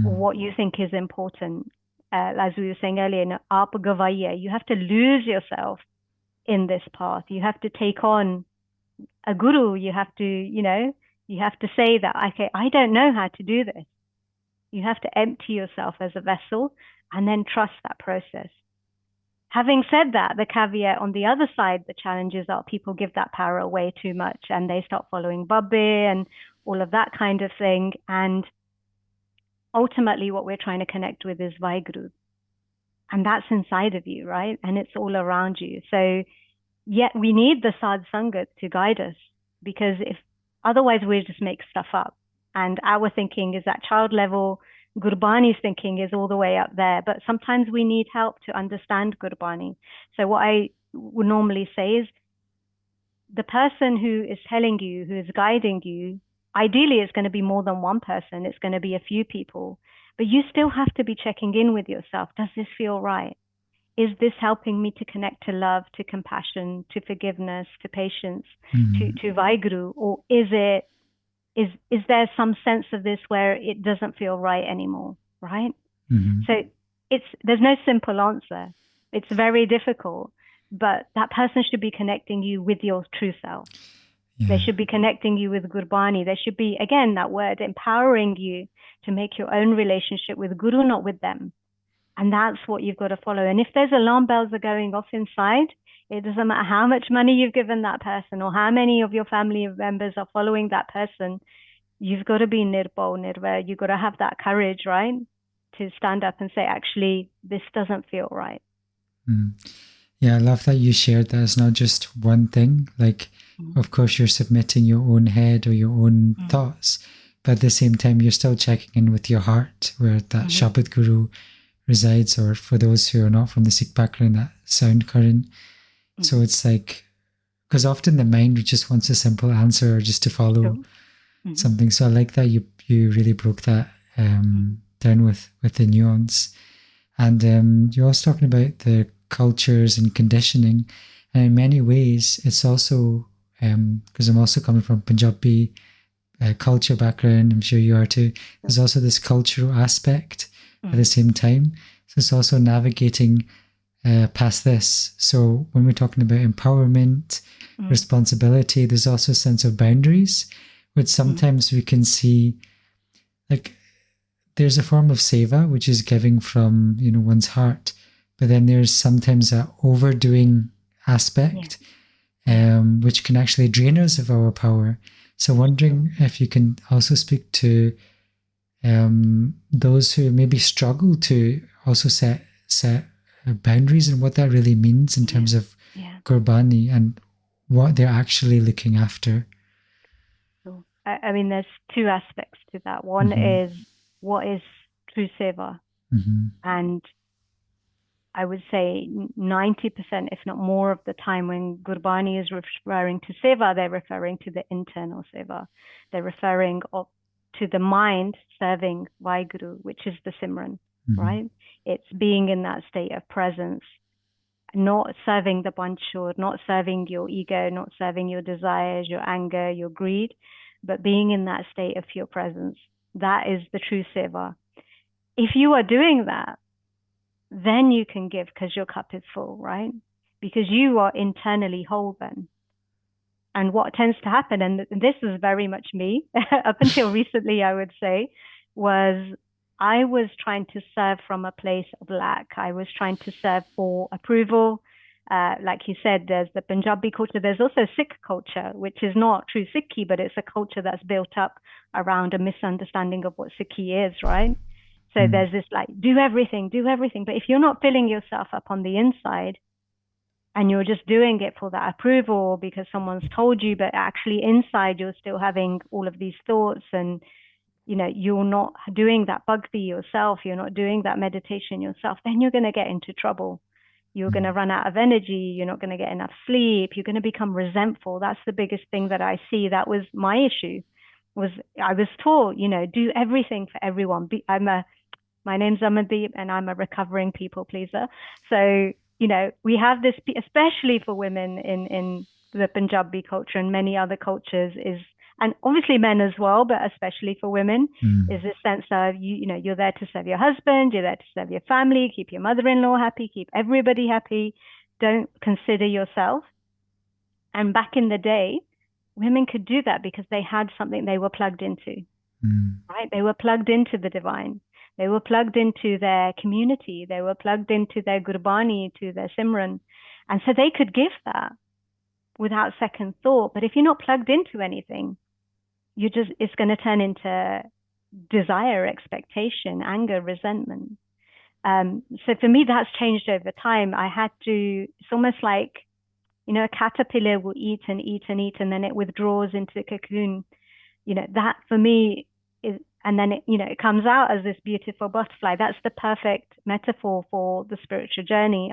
or what you think is important. As we were saying earlier, you have to lose yourself in this path. You have to take on a guru. You have to, you know, you have to say that, okay, I don't know how to do this. You have to empty yourself as a vessel and then trust that process. Having said that, the caveat on the other side, the challenges are people give that power away too much and they start following Babbe and all of that kind of thing. And ultimately what we're trying to connect with is Waheguru. And that's inside of you, right? And it's all around you. So yet we need the Sadh Sangat to guide us, because otherwise we just make stuff up. And our thinking is at child level, Gurbani's thinking is all the way up there, but sometimes we need help to understand Gurbani. So what I would normally say is the person who is telling you, who is guiding you, ideally it's going to be more than one person. It's going to be a few people, but you still have to be checking in with yourself. Does this feel right? Is this helping me to connect to love, to compassion, to forgiveness, to patience, to Waheguru? Or is there some sense of this where it doesn't feel right anymore, right? So there's no simple answer. It's very difficult, but that person should be connecting you with your true self. Yeah. They should be connecting you with Gurbani. They should be, again, that word, empowering you to make your own relationship with Guru, not with them. And that's what you've got to follow. And if there's alarm bells are going off inside, it doesn't matter how much money you've given that person or how many of your family members are following that person. You've got to be nirva. You've got to have that courage, right? To stand up and say, actually, this doesn't feel right. Yeah, I love that you shared that it's not just one thing. Like, of course, you're submitting your own head or your own thoughts, but at the same time, you're still checking in with your heart, where that Shabad Guru resides, or for those who are not from the Sikh background, that sound current. So it's like, because often the mind just wants a simple answer or just to follow something. So I like that you really broke that down with the nuance. And you're also talking about the cultures and conditioning. And in many ways, it's also, because I'm also coming from Punjabi culture background, I'm sure you are too, there's also this cultural aspect at the same time. So it's also navigating past this. So when we're talking about empowerment, responsibility, there's also a sense of boundaries, But sometimes we can see, like, there's a form of seva, which is giving from, one's heart. But then there's sometimes that overdoing aspect, which can actually drain us of our power. So wondering if you can also speak to those who maybe struggle to also set boundaries and what that really means in terms of gurbani and what they're actually looking after. So, I mean, there's two aspects to that. One is what is true seva, and I would say 90%, if not more of the time, when gurbani is referring to seva, they're referring to the internal seva. They're referring to the mind serving Vaheguru, which is the simran, right? It's being in that state of presence, not serving the banchur, not serving your ego, not serving your desires, your anger, your greed, but being in that state of pure presence. That is the true seva. If you are doing that, then you can give because your cup is full, right? Because you are internally whole then. And what tends to happen, and this is very much me, up until recently, I would say, was I was trying to serve from a place of lack. I was trying to serve for approval. Like you said, there's the Punjabi culture. There's also Sikh culture, which is not true Sikhi, but it's a culture that's built up around a misunderstanding of what Sikhi is, right? So there's this like, do everything. But if you're not filling yourself up on the inside and you're just doing it for that approval because someone's told you, but actually inside you're still having all of these thoughts and, you're not doing that bhakti yourself, you're not doing that meditation yourself, then you're going to get into trouble. You're going to run out of energy. You're not going to get enough sleep. You're going to become resentful. That's the biggest thing that I see. That was my issue. I was taught, do everything for everyone. My name's Amandeep and I'm a recovering people pleaser. So, we have this, especially for women in the Punjabi culture and many other cultures, and obviously men as well, but especially for women, is this sense of, you're there to serve your husband, you're there to serve your family, keep your mother-in-law happy, keep everybody happy. Don't consider yourself. And back in the day, women could do that because they had something they were plugged into, right? They were plugged into the divine. They were plugged into their community. They were plugged into their gurbani, to their simran. And so they could give that without second thought. But if you're not plugged into anything, it's going to turn into desire, expectation, anger, resentment. So for me, that's changed over time. It's almost like, a caterpillar will eat and eat and eat, and then it withdraws into the cocoon. That for me is, and then it comes out as this beautiful butterfly. That's the perfect metaphor for the spiritual journey.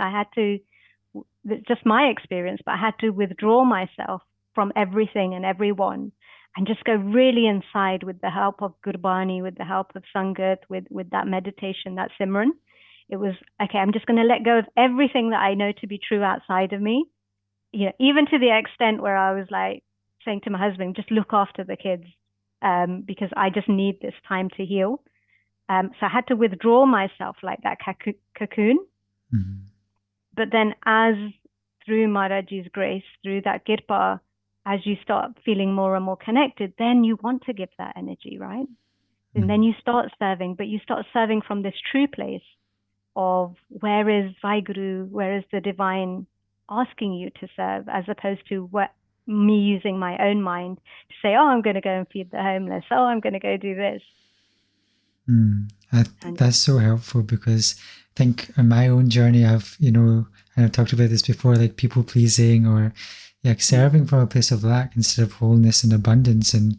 Just my experience, but I had to withdraw myself from everything and everyone and just go really inside with the help of gurbani, with the help of sangat, with that meditation, that simran. It was, okay, I'm just going to let go of everything that I know to be true outside of me. Even to the extent where I was like saying to my husband, just look after the kids, because I just need this time to heal. So I had to withdraw myself like that cocoon. But then through Maharaji's grace, through that kirpa, as you start feeling more and more connected, then you want to give that energy, right? And then you start serving, but you start serving from this true place of where is Vaheguru, where is the divine asking you to serve, as opposed to me using my own mind to say, oh, I'm going to go and feed the homeless. Oh, I'm going to go do this. That's so helpful, because I think in my own journey, and I've talked about this before, like people pleasing or serving from a place of lack instead of wholeness and abundance. And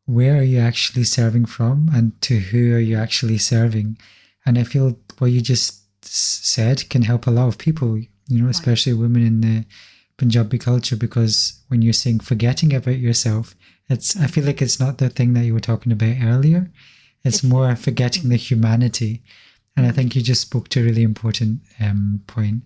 where are you actually serving from, and to who are you actually serving? And I feel what you just said can help a lot of people, especially women in the Punjabi culture, because when you're saying forgetting about yourself, I feel like it's not the thing that you were talking about earlier. It's more forgetting the humanity. And I think you just spoke to a really important point.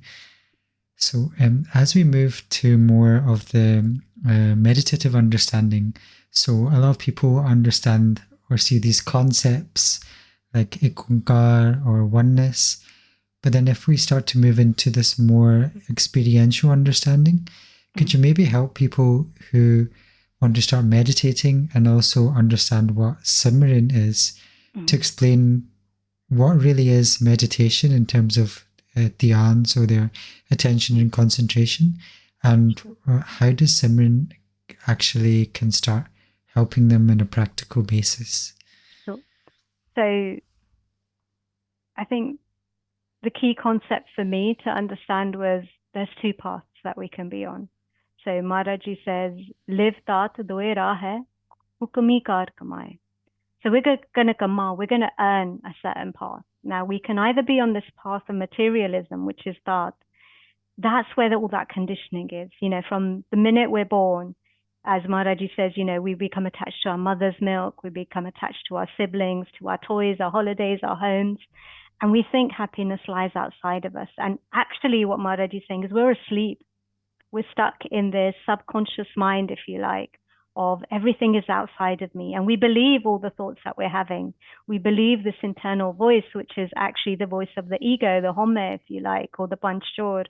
So as we move to more of the meditative understanding, so a lot of people understand or see these concepts like ikonkar or oneness. But then if we start to move into this more experiential understanding, could you maybe help people who want to start meditating and also understand what simran is, to explain what really is meditation in terms of dhyan, so their attention and concentration, and how does simran actually can start helping them on a practical basis. Sure. So I think the key concept for me to understand was there's two paths that we can be on. So Maharaji says, live tat doe raah hai, hukmi kar kamaye. So we're going to kama, we're going to earn a certain path. Now we can either be on this path of materialism, which is that. That's where all that conditioning is. From the minute we're born, as Maharaji says, we become attached to our mother's milk, we become attached to our siblings, to our toys, our holidays, our homes. And we think happiness lies outside of us. And actually what Maharaji is saying is we're asleep. We're stuck in this subconscious mind, if you like, of everything is outside of me. And we believe all the thoughts that we're having. We believe this internal voice, which is actually the voice of the ego, the homme, if you like, or the panchor.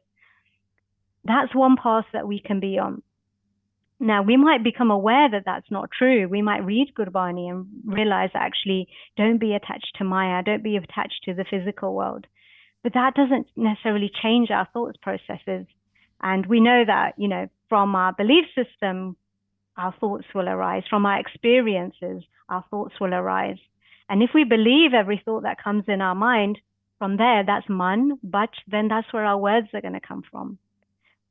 That's one path that we can be on. Now, we might become aware that that's not true. We might read gurbani and realize, actually, don't be attached to Maya, don't be attached to the physical world. But that doesn't necessarily change our thoughts processes. And we know that, from our belief system, our thoughts will arise. From our experiences, our thoughts will arise. And if we believe every thought that comes in our mind, from there, that's man, but then that's where our words are going to come from.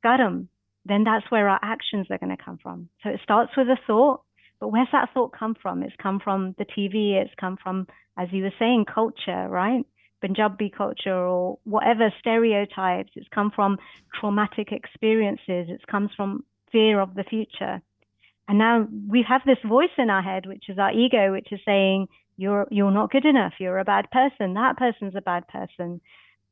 Karam, then that's where our actions are going to come from. So it starts with a thought, but where's that thought come from? It's come from the TV, it's come from, as you were saying, culture, right? Punjabi culture or whatever stereotypes. It's come from traumatic experiences. It comes from fear of the future. And now we have this voice in our head, which is our ego, which is saying, you're not good enough. You're a bad person. That person's a bad person.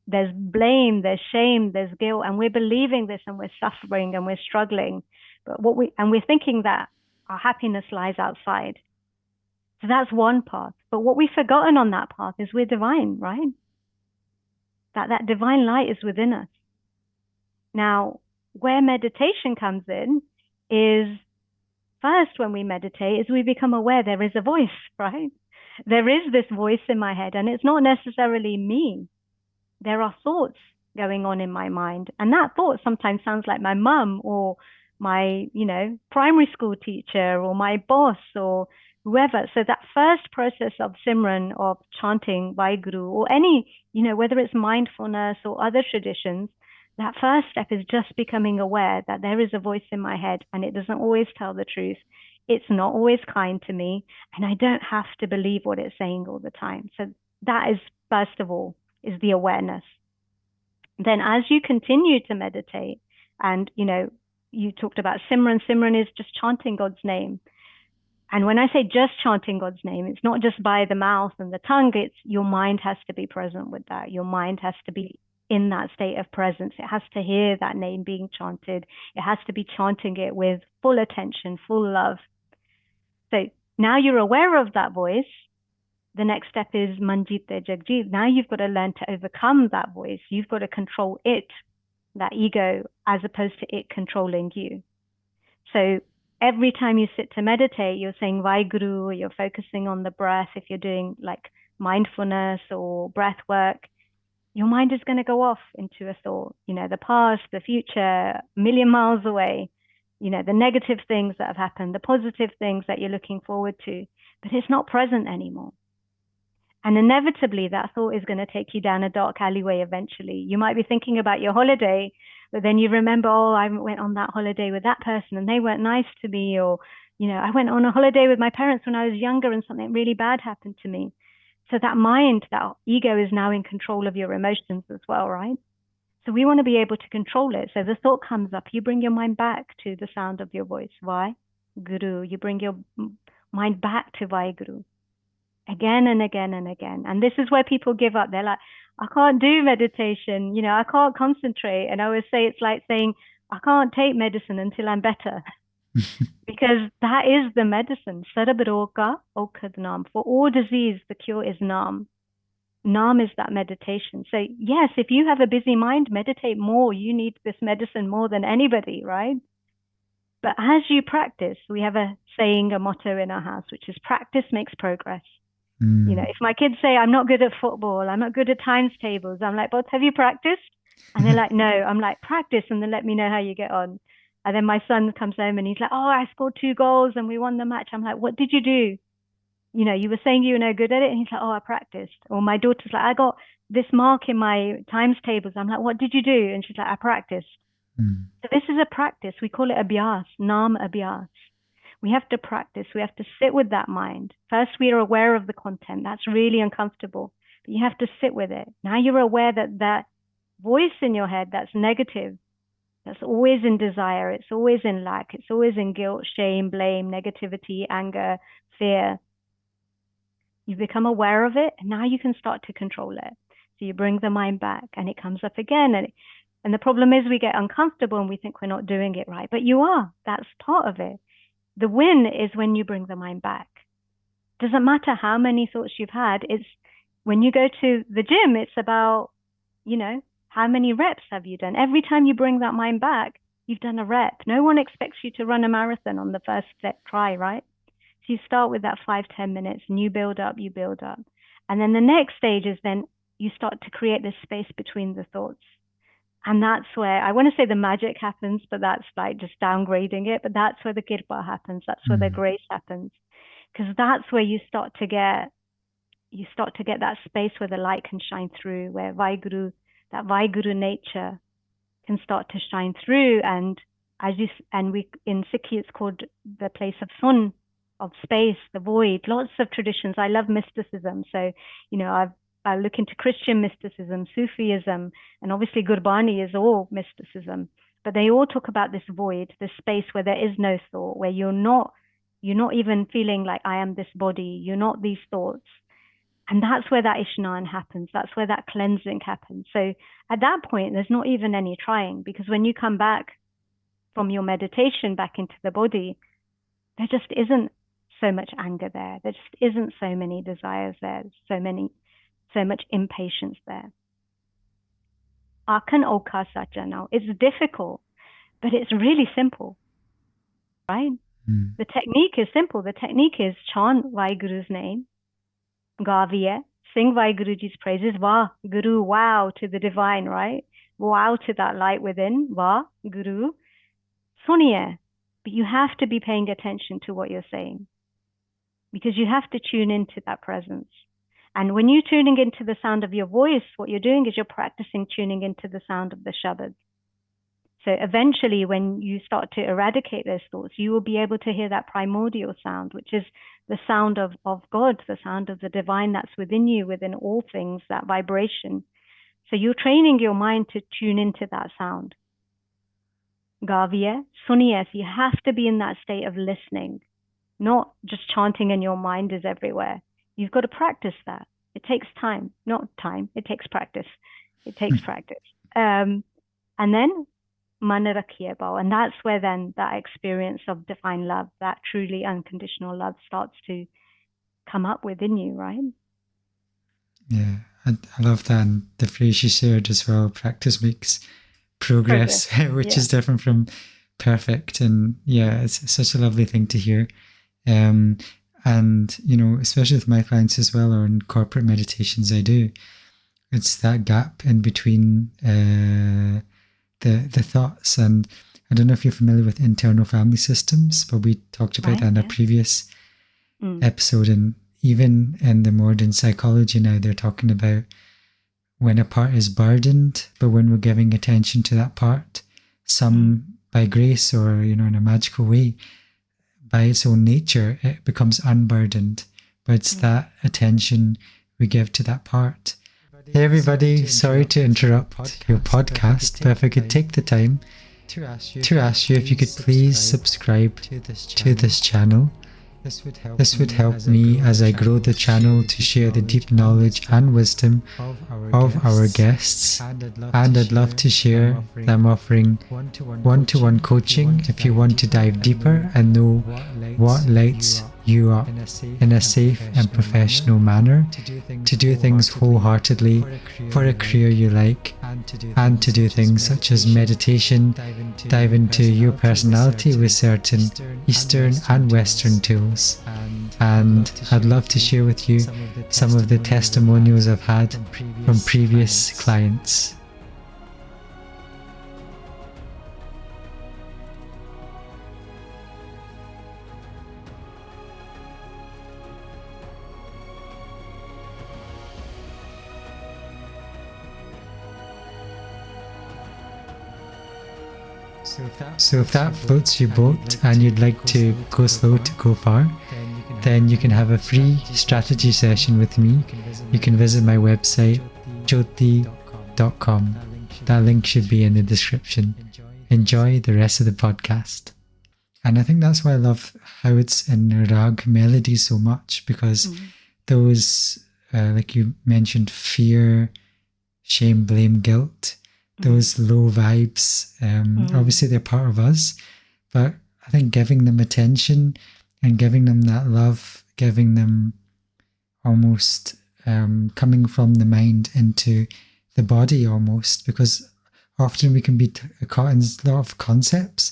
There's blame, there's shame, there's guilt, and we're believing this and we're suffering and we're struggling. But we're thinking that our happiness lies outside. So that's one path. But what we've forgotten on that path is we're divine, right? That divine light is within us. Now, where meditation comes in is first when we meditate is we become aware there is a voice, right? There is this voice in my head, and it's not necessarily me. There are thoughts going on in my mind. And that thought sometimes sounds like my mum or my, primary school teacher or my boss or whoever. So that first process of simran, of chanting Vaheguru, or any, whether it's mindfulness or other traditions, that first step is just becoming aware that there is a voice in my head and it doesn't always tell the truth. It's not always kind to me, and I don't have to believe what it's saying all the time. So that is, first of all, is the awareness. Then as you continue to meditate, and you talked about simran. Simran is just chanting God's name. And when I say just chanting God's name, it's not just by the mouth and the tongue, it's your mind has to be present with that. Your mind has to be in that state of presence. It has to hear that name being chanted. It has to be chanting it with full attention, full love. So now you're aware of that voice. The next step is Manjite Jagjit. Now you've got to learn to overcome that voice. You've got to control it, that ego, as opposed to it controlling you. So every time you sit to meditate, you're saying Vaheguru, or you're focusing on the breath. If you're doing like mindfulness or breath work, your mind is going to go off into a thought, the past, the future, a million miles away, the negative things that have happened, the positive things that you're looking forward to, but it's not present anymore. And inevitably, that thought is going to take you down a dark alleyway eventually. You might be thinking about your holiday, but then you remember, I went on that holiday with that person and they weren't nice to me. Or, I went on a holiday with my parents when I was younger and something really bad happened to me. So that mind, that ego is now in control of your emotions as well, right? So we want to be able to control it. So the thought comes up, you bring your mind back to the sound of your voice. Why? Guru. You bring your mind back to Vaheguru. Again and again and again. And this is where people give up. They're like, I can't do meditation. I can't concentrate. And I always say, it's like saying, I can't take medicine until I'm better. Because that is the medicine. Sarabroga Okhad Nam. For all disease, the cure is Nam. Nam is that meditation. So yes, if you have a busy mind, meditate more. You need this medicine more than anybody, right? But as you practice, we have a saying, a motto in our house, which is practice makes progress. You know, if my kids say, I'm not good at football, I'm not good at times tables, I'm like, but have you practiced? And they're like, no. I'm like, practice, and then let me know how you get on. And then my son comes home and he's like, oh, I scored 2 goals and we won the match. I'm like, what did you do? You know, you were saying you were no good at it. And he's like, oh, I practiced. Or my daughter's like, I got this mark in my times tables. I'm like, what did you do? And she's like, I practiced. So this is a practice. We call it abhyas, nam abhyas. We have to practice. We have to sit with that mind. First, we are aware of the content. That's really uncomfortable, but you have to sit with it. Now you're aware that that voice in your head that's negative, that's always in desire, it's always in lack, it's always in guilt, shame, blame, negativity, anger, fear. You become aware of it, and now you can start to control it. So you bring the mind back, and it comes up again. And the problem is we get uncomfortable and we think we're not doing it right, but you are. That's part of it. The win is when you bring the mind back. Doesn't matter how many thoughts you've had. It's when you go to the gym, it's about, you know, how many reps have you done? Every time you bring that mind back, you've done a rep. No one expects you to run a marathon on the first try, right? So you start with that 5-10 minutes and you build up. And then the next stage is then you start to create this space between the thoughts. And that's where, I want to say the magic happens, but that's like just downgrading it. But that's where the kirpa happens. That's where the grace happens. Because that's where you start to get that space where the light can shine through, where that Vaheguru nature can start to shine through. And in Sikhi, it's called the place of sun, of space, the void. Lots of traditions. I love mysticism. So, you know, I look into Christian mysticism, Sufism, and obviously gurbani is all mysticism. But they all talk about this void, this space where there is no thought, where you're not even feeling like I am this body, you're not these thoughts. And that's where that Ishnan happens. That's where that cleansing happens. So at that point, there's not even any trying, because when you come back from your meditation back into the body, there just isn't so much anger there. There just isn't so many desires there. So much impatience there. Akan oka sacha now. It's difficult, but it's really simple, right? The technique is simple. The technique is chant Vaheguru's name, gaviye, sing Vaheguruji's praises, Vah, Guru, wow to the divine, right? Wow to that light within, Vah, Guru, suniye. But you have to be paying attention to what you're saying, because you have to tune into that presence. And when you're tuning into the sound of your voice, what you're doing is you're practicing tuning into the sound of the Shabad. So eventually, when you start to eradicate those thoughts, you will be able to hear that primordial sound, which is the sound of God, the sound of the divine that's within you, within all things, that vibration. So you're training your mind to tune into that sound. Gaviye, suniye, you have to be in that state of listening, not just chanting and your mind is everywhere. You've got to practice that. It takes time, not time. It takes practice. It takes practice. And then mana rakhiye bhau. And that's where then that experience of divine love, that truly unconditional love starts to come up within you, right? Yeah, I love that. And the phrase you shared as well, practice makes progress. Which is different from perfect. And yeah, it's such a lovely thing to hear. And, you know, especially with my clients as well, or in corporate meditations I do, it's that gap in between the thoughts. And I don't know if you're familiar with internal family systems, but we talked about that in a previous episode. And even in the modern psychology now, they're talking about when a part is burdened, but when we're giving attention to that part, some by grace or, you know, in a magical way, by its own nature, it becomes unburdened. But it's that attention we give to that part. Hey everybody, sorry to interrupt your podcast, but if I could take the time to ask you if you could please subscribe to this channel. This would help me as I grow the channel to share the deep knowledge and wisdom of our guests, and I'd love to share that I'm offering one-to-one coaching if you want to dive deeper and know what lights you up in a safe and professional manner, to do things wholeheartedly for a career you like, and to do things such as meditation, dive into your personality with certain Eastern and Western tools. And I'd love to share with you some of the testimonials I've had from previous clients. So if that floats your boat and you'd like to go slow to go far, then you can have a free strategy session with me. You can visit my website, Jhoty.com. That link should be in the description. Enjoy the rest of the podcast. And I think that's why I love how it's in rag melody so much, because those, like you mentioned, fear, shame, blame, guilt, those low vibes, obviously they're part of us, but I think giving them attention and giving them that love, giving them almost coming from the mind into the body almost, because often we can be caught in a lot of concepts,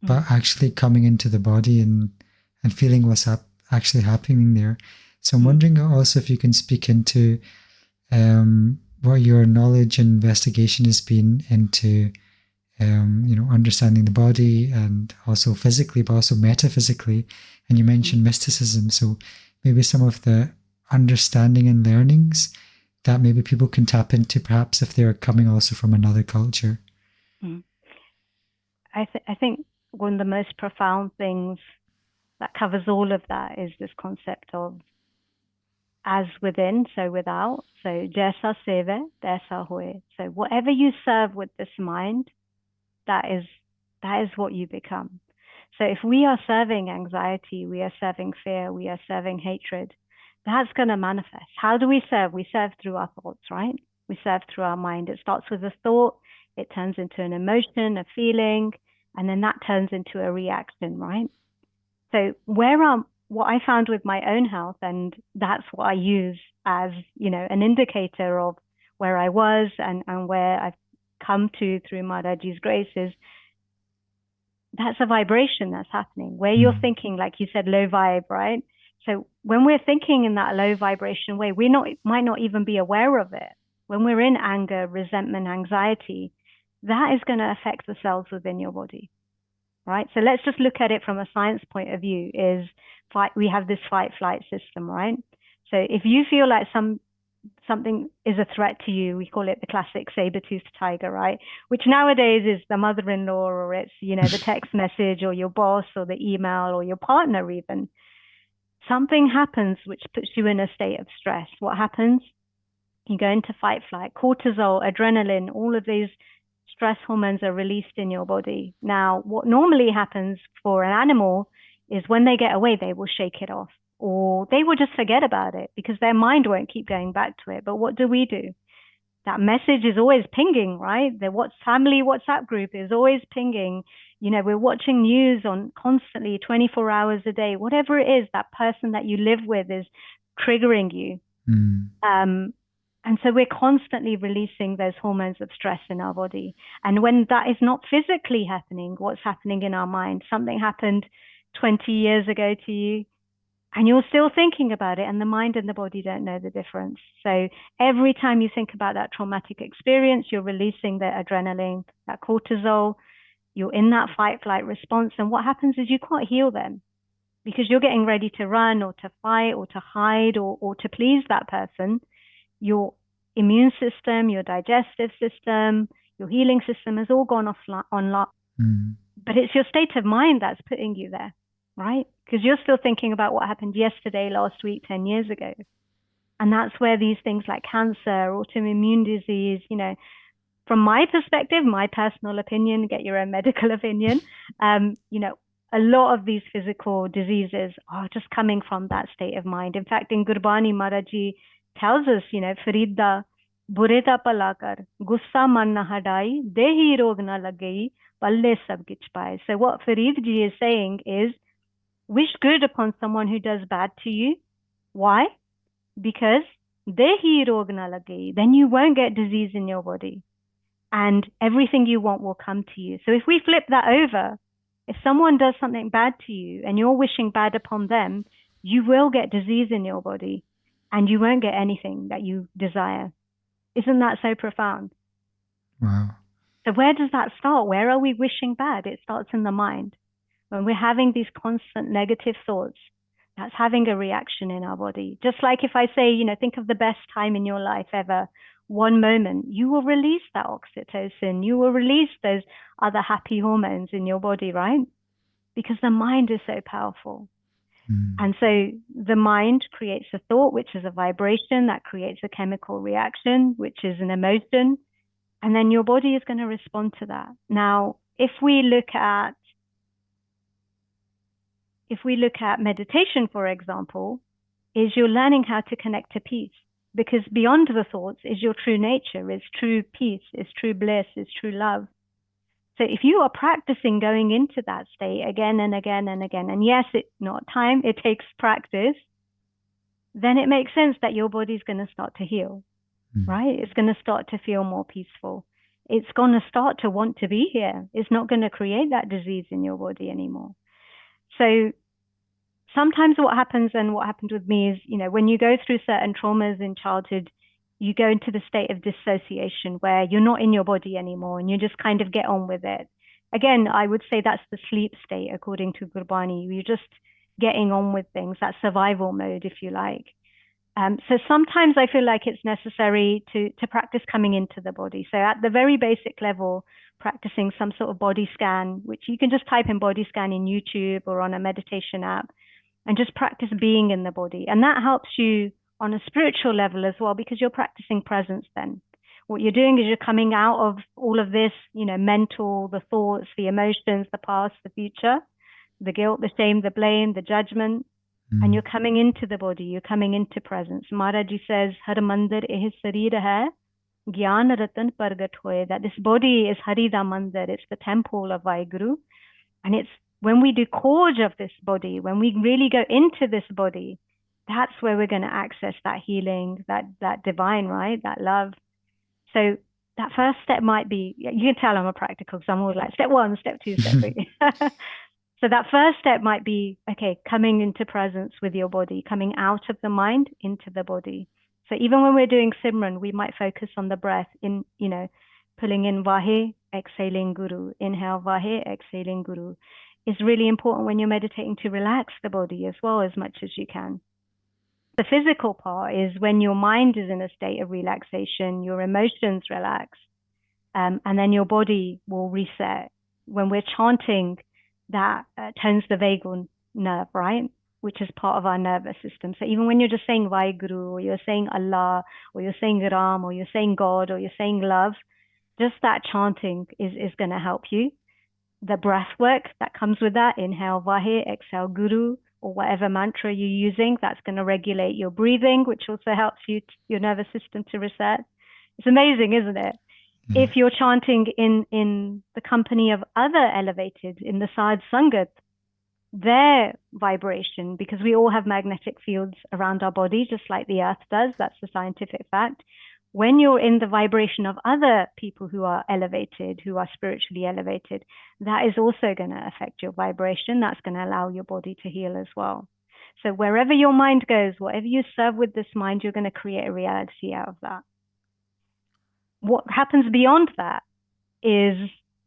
but actually coming into the body and feeling what's actually happening there. So I'm wondering also if you can speak into what your knowledge and investigation has been into, understanding the body and also physically, but also metaphysically. And you mentioned mysticism. So maybe some of the understanding and learnings that maybe people can tap into, perhaps if they're coming also from another culture. I think one of the most profound things that covers all of that is this concept of as within, so without. So jaisa seve, taisa hoye. So whatever you serve with this mind, that is what you become. So if we are serving anxiety, we are serving fear, we are serving hatred, that's going to manifest. How do we serve? We serve through our thoughts, right? We serve through our mind. It starts with a thought, it turns into an emotion, a feeling, and then that turns into a reaction, right? So what I found with my own health, and that's what I use as, an indicator of where I was and where I've come to through Maharaji's grace, is that's a vibration that's happening where you're thinking, like you said, low vibe, right? So when we're thinking in that low vibration way, might not even be aware of it. When we're in anger, resentment, anxiety, that is going to affect the cells within your body, right? So let's just look at it from a science point of view. We have this fight-flight system, right? So if you feel like something is a threat to you, we call it the classic saber-toothed tiger, right? Which nowadays is the mother-in-law, or it's, the text message, or your boss, or the email, or your partner even. Something happens which puts you in a state of stress. What happens? You go into fight-flight. Cortisol, adrenaline, all of these stress hormones are released in your body. Now, what normally happens for an animal is when they get away, they will shake it off, or they will just forget about it because their mind won't keep going back to it. But what do? That message is always pinging, right? The family WhatsApp group is always pinging. We're watching news on constantly 24 hours a day. Whatever it is, that person that you live with is triggering you. And so we're constantly releasing those hormones of stress in our body. And when that is not physically happening, what's happening in our mind? Something happened 20 years ago to you, and you're still thinking about it, and the mind and the body don't know the difference. So every time you think about that traumatic experience, you're releasing the adrenaline, that cortisol, you're in that fight-flight response. And what happens is you can't heal them because you're getting ready to run or to fight or to hide or to please that person. Your immune system, your digestive system, your healing system has all gone online. But it's your state of mind that's putting you there, right? Because you're still thinking about what happened yesterday, last week, 10 years ago. And that's where these things like cancer, autoimmune disease, from my perspective, my personal opinion, get your own medical opinion, a lot of these physical diseases are just coming from that state of mind. In fact, in Gurbani, Maharaji tells us, Farida, bureta palakar, gussa man na hadai, dehi rog na lagei, palle sab kich paye. So what Farid ji is saying is, Wish good upon someone who does bad to you. Why? Because dehi rog na lage, then you won't get disease in your body and everything you want will come to you. So if we flip that over, if someone does something bad to you and you're wishing bad upon them, you will get disease in your body and you won't get anything that you desire. Isn't that so profound? Wow. So where does that start? Where are we wishing bad? It starts in the mind. When we're having these constant negative thoughts, that's having a reaction in our body. Just like if I say, think of the best time in your life ever, one moment, you will release that oxytocin, you will release those other happy hormones in your body, right? Because the mind is so powerful. And so the mind creates a thought, which is a vibration that creates a chemical reaction, which is an emotion. And then your body is going to respond to that. Now, if we look at meditation, for example, is you're learning how to connect to peace, because beyond the thoughts is your true nature, is true peace, is true bliss, is true love. So if you are practicing going into that state again and again and again, and yes, it's not time, it takes practice, then it makes sense that your body's going to start to heal, right? It's going to start to feel more peaceful. It's going to start to want to be here. It's not going to create that disease in your body anymore. So sometimes what happens, and what happened with me, is, when you go through certain traumas in childhood, you go into the state of dissociation where you're not in your body anymore and you just kind of get on with it. Again, I would say that's the sleep state, according to Gurbani. You're just getting on with things, that survival mode, if you like. So sometimes I feel like it's necessary to practice coming into the body. So at the very basic level, practicing some sort of body scan, which you can just type in body scan in YouTube or on a meditation app, and just practice being in the body. And that helps you on a spiritual level as well, because you're practicing presence then. What you're doing is you're coming out of all of this, mental, the thoughts, the emotions, the past, the future, the guilt, the shame, the blame, the judgment, and you're coming into the body, you're coming into presence. Maharaji says, Har mandir eh sareer hai, Gyan Ratan Pargat Hoye, that this body is Hari Da Mandir, it's the temple of Vaheguru. And it's when we do Koj of this body, when we really go into this body, that's where we're going to access that healing, that divine, right? That love. So that first step might be, you can tell I'm a practical, because I'm always like step 1, step 2, step 3. So that first step might be, okay, coming into presence with your body, coming out of the mind into the body. So even when we're doing Simran, we might focus on the breath in, pulling in Vahe, exhaling Guru, inhale Vahe, exhaling Guru. It's really important when you're meditating to relax the body as well, as much as you can. The physical part is when your mind is in a state of relaxation, your emotions relax, and then your body will reset. When we're chanting, that turns the vagal nerve, right? Which is part of our nervous system. So even when you're just saying Vaheguru, or you're saying Allah, or you're saying Ram, or you're saying God, or you're saying love, just that chanting is going to help you. The breath work that comes with that, inhale Vahe, exhale Guru, or whatever mantra you're using, that's going to regulate your breathing, which also helps your nervous system to reset. It's amazing, isn't it? If you're chanting in the company of other elevated, in the Sad Sangat, their vibration, because we all have magnetic fields around our body, just like the earth does, that's a scientific fact. When you're in the vibration of other people who are elevated, who are spiritually elevated, that is also going to affect your vibration. That's going to allow your body to heal as well. So wherever your mind goes, whatever you serve with this mind, you're going to create a reality out of that. What happens beyond that is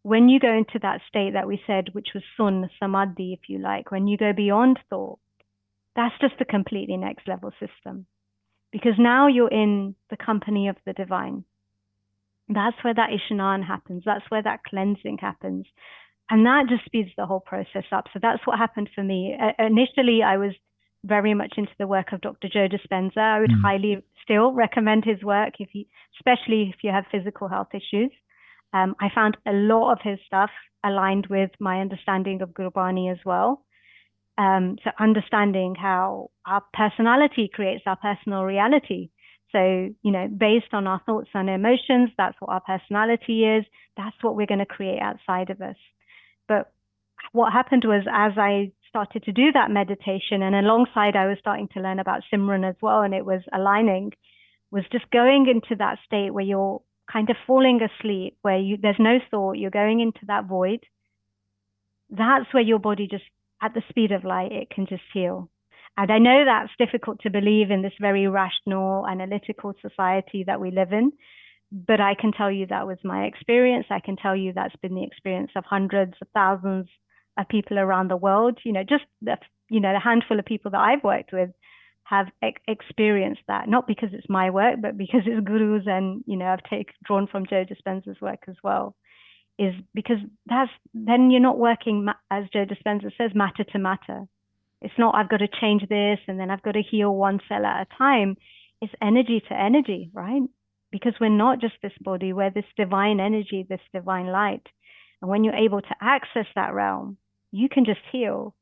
when you go into that state that we said, which was sun, samadhi, if you like, when you go beyond thought, that's just a completely next level system. Because now you're in the company of the divine. That's where that Ishnan happens. That's where that cleansing happens. And that just speeds the whole process up. So that's what happened for me. Initially, I was very much into the work of Dr. Joe Dispenza. I would highly still recommend his work, especially if you have physical health issues. I found a lot of his stuff aligned with my understanding of Gurbani as well. So understanding how our personality creates our personal reality. So, based on our thoughts and emotions, that's what our personality is. That's what we're going to create outside of us. But what happened was, as I started to do that meditation, and alongside I was starting to learn about simran as well, and it was aligning, was just going into that state where you're kind of falling asleep, where there's no thought, you're going into that void. That's where your body just, at the speed of light, it can just heal. And I know that's difficult to believe in this very rational, analytical society that we live in, but I can tell you that was my experience. I can tell you that's been the experience of hundreds of thousands of people around the world. Just the handful of people that I've worked with have experienced that, not because it's my work, but because it's Guru's, and I've drawn from Joe Dispenza's work as well. Is because then you're not working, as Joe Dispenza says, matter to matter. It's not I've got to change this and then I've got to heal one cell at a time. It's energy to energy, right? Because we're not just this body, we're this divine energy, this divine light. And when you're able to access that realm, you can just heal.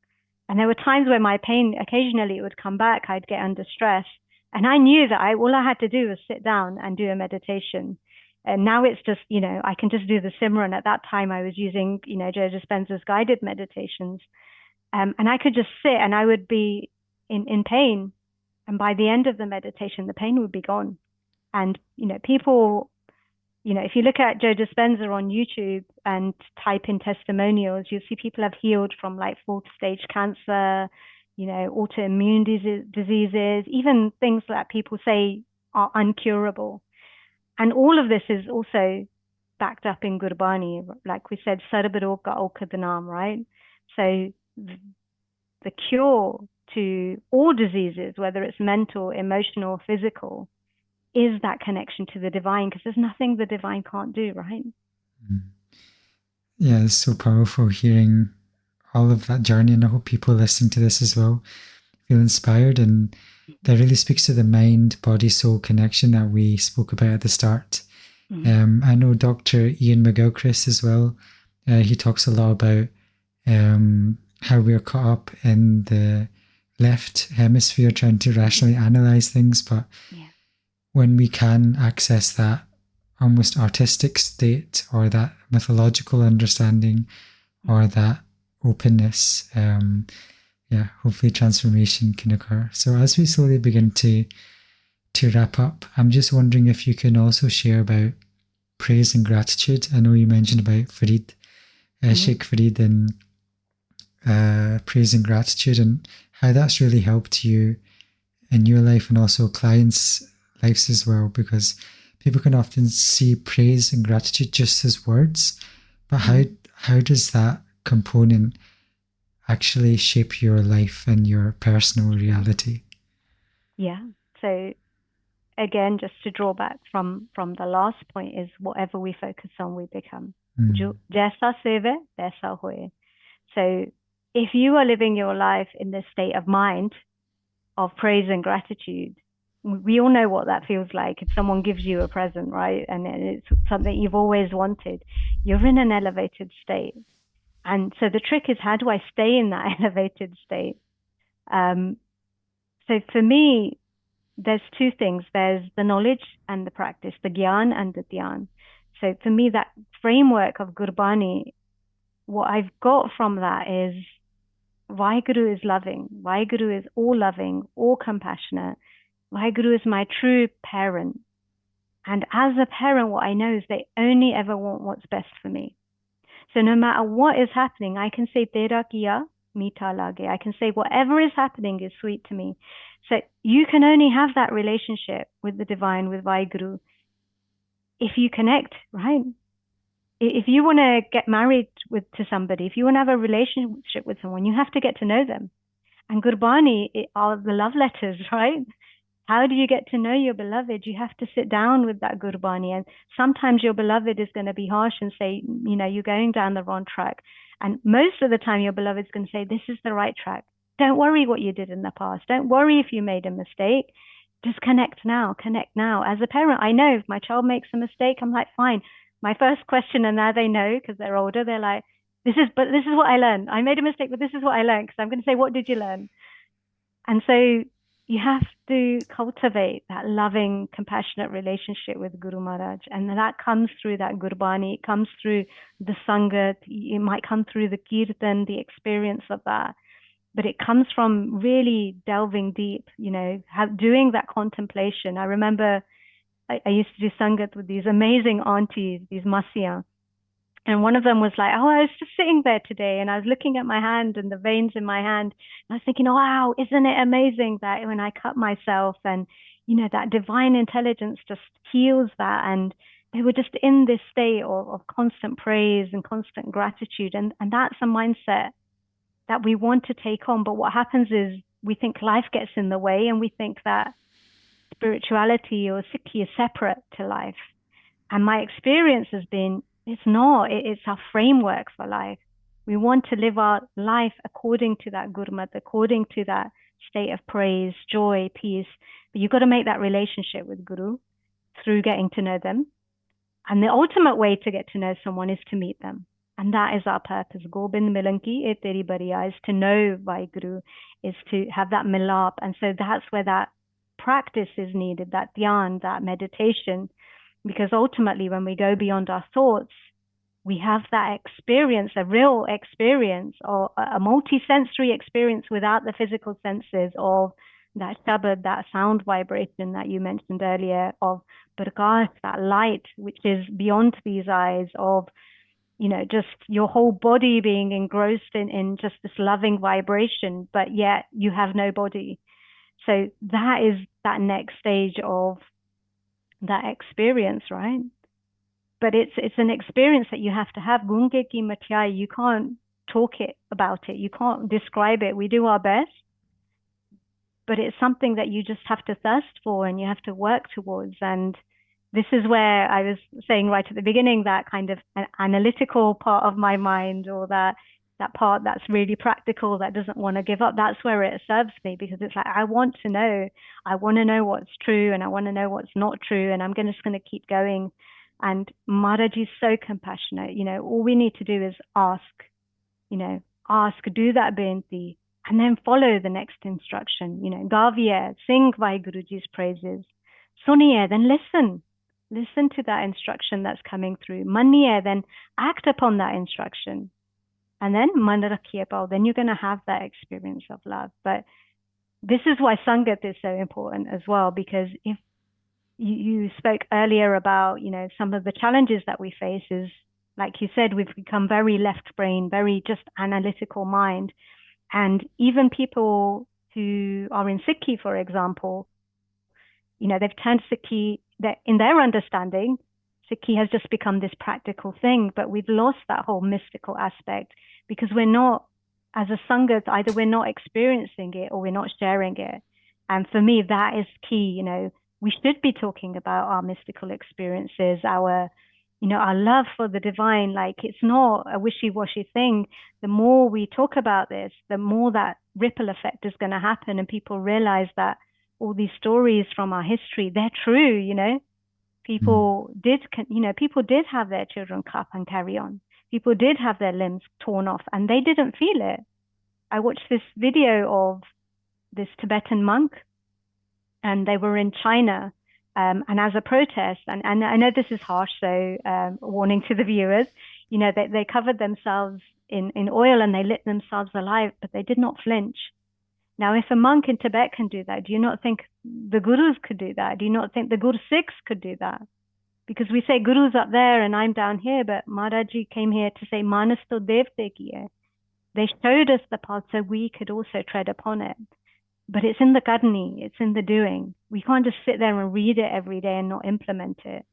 And there were times where my pain, occasionally it would come back, I'd get under stress. And I knew that all I had to do was sit down and do a meditation. And now it's just, I can just do the simran. At that time, I was using, Joe Dispenza's guided meditations. And I could just sit and I would be in pain. And by the end of the meditation, the pain would be gone. And, people, if you look at Joe Dispenza on YouTube and type in testimonials, you'll see people have healed from like 4th stage cancer, autoimmune diseases, even things that people say are uncurable. And all of this is also backed up in gurbani, like we said, Sarbaroga Okadanam, right? So the cure to all diseases, whether it's mental, emotional, or physical, is that connection to the divine, because there's nothing the divine can't do, right? Yeah, it's so powerful hearing all of that journey, and I hope people listening to this as well feel inspired, and that really speaks to the mind-body-soul connection that we spoke about at the start. I know Dr. Ian McGilchrist as well, he talks a lot about how we're caught up in the left hemisphere trying to rationally analyze things, but when we can access that almost artistic state or that mythological understanding or that openness, hopefully transformation can occur. So as we slowly begin to wrap up, I'm just wondering if you can also share about praise and gratitude. I know you mentioned about Farid, Sheikh Farid, and praise and gratitude, and how that's really helped you in your life and also clients' lives as well, because people can often see praise and gratitude just as words, but how does that component actually shape your life and your personal reality? Yeah. So again, just to draw back from the last point, is whatever we focus on, we become. Jaisa seve, taisa hoye. So if you are living your life in this state of mind of praise and gratitude, we all know what that feels like. If someone gives you a present, right, and it's something you've always wanted, you're in an elevated state. And so the trick is, how do I stay in that elevated state? So for me, there's two things. There's the knowledge and the practice, the gyan and the dhyan. So for me, that framework of gurbani, what I've got from that is Vaheguru is loving. Vaheguru is all loving, all compassionate. Vaheguru is my true parent. And as a parent, what I know is they only ever want what's best for me. So no matter what is happening, I can say Tera kiya meeta lage. I can say whatever is happening is sweet to me. So you can only have that relationship with the divine, with Vaheguru, if you connect, right? If you want to get married to somebody, if you want to have a relationship with someone, you have to get to know them. And gurbani are the love letters, right? How do you get to know your beloved? You have to sit down with that gurbani. And sometimes your beloved is going to be harsh and say, you're going down the wrong track. And most of the time, your beloved is going to say, this is the right track. Don't worry what you did in the past. Don't worry if you made a mistake. Just connect now. Connect now. As a parent, I know if my child makes a mistake, I'm like, fine. My first question, and now they know because they're older, they're like, this is what I learned. I made a mistake, but this is what I learned. Because I'm going to say, what did you learn? And so you have to cultivate that loving, compassionate relationship with Guru Maharaj. And that comes through that gurbani. It comes through the sangat. It might come through the kirtan, the experience of that. but it comes from really delving deep, you know, doing that contemplation. I remember I used to do sangat with these amazing aunties, these masiyan. And one of them was like, oh, I was just sitting there today and I was looking at my hand and the veins in my hand. And I was thinking, oh, wow, isn't it amazing that when I cut myself and, you know, that divine intelligence just heals that. And they were just in this state of constant praise and constant gratitude. And that's a mindset that we want to take on. But what happens is we think life gets in the way and we think that spirituality or Sikhi is separate to life. And my experience has been, it's not, it's our framework for life. We want to live our life according to that gurmat, according to that state of praise, joy, peace. But you've got to make that relationship with Guru through getting to know them. And the ultimate way to get to know someone is to meet them. And that is our purpose. Gobind Milanki, e teri bariya, is to know Vaheguru, is to have that milap. And so that's where that practice is needed, that dhyan, that meditation. Because ultimately, when we go beyond our thoughts, we have that experience, a real experience, or a multi-sensory experience without the physical senses of that shabad, that sound vibration that you mentioned earlier, of prakash, that light, which is beyond these eyes, of, you know, just your whole body being engrossed in just this loving vibration, but yet you have no body. So that is that next stage of that experience, right? But it's an experience that you have to have. Gunge ki matyai, you can't talk it about it. You can't describe it. We do our best, but it's something that you just have to thirst for and you have to work towards. And this is where I was saying right at the beginning, that kind of an analytical part of my mind, or that part that's really practical, that doesn't want to give up. That's where it serves me, because it's like, I want to know what's true and I want to know what's not true. And I'm just going to keep going. And Maharaj is so compassionate. You know, all we need to do is ask, do that beinti, and then follow the next instruction. You know, Gaviye, sing Vaheguruji's praises. Suniye, then listen. Listen to that instruction that's coming through. Maniye, then act upon that instruction. And then man rakhiye pao, then you're going to have that experience of love. But this is why Sangat is so important as well, because if you spoke earlier about, you know, some of the challenges that we face is, like you said, we've become very left brain, very just analytical mind. And even people who are in Sikhi, for example, you know, they've turned Sikhi, that in their understanding, Sikhi has just become this practical thing, but we've lost that whole mystical aspect because we're not, as a Sangat, either we're not experiencing it or we're not sharing it. And for me, that is key. You know, we should be talking about our mystical experiences, our love for the divine. Like, it's not a wishy-washy thing. The more we talk about this, the more that ripple effect is going to happen, and people realize that all these stories from our history, they're true. You know, people did have their children cut and carry on. People did have their limbs torn off, and they didn't feel it. I watched this video of this Tibetan monk, and they were in China, and as a protest, and I know this is harsh, so warning to the viewers, you know, they covered themselves in oil and they lit themselves alive, but they did not flinch. Now, if a monk in Tibet can do that, do you not think the gurus could do that? Do you not think the Guru Sikhs could do that? Because we say Guru's up there and I'm down here, but Maharaji came here to say Manas to Devte ki hai. They showed us the path so we could also tread upon it. But it's in the karni, it's in the doing. We can't just sit there and read it every day and not implement it.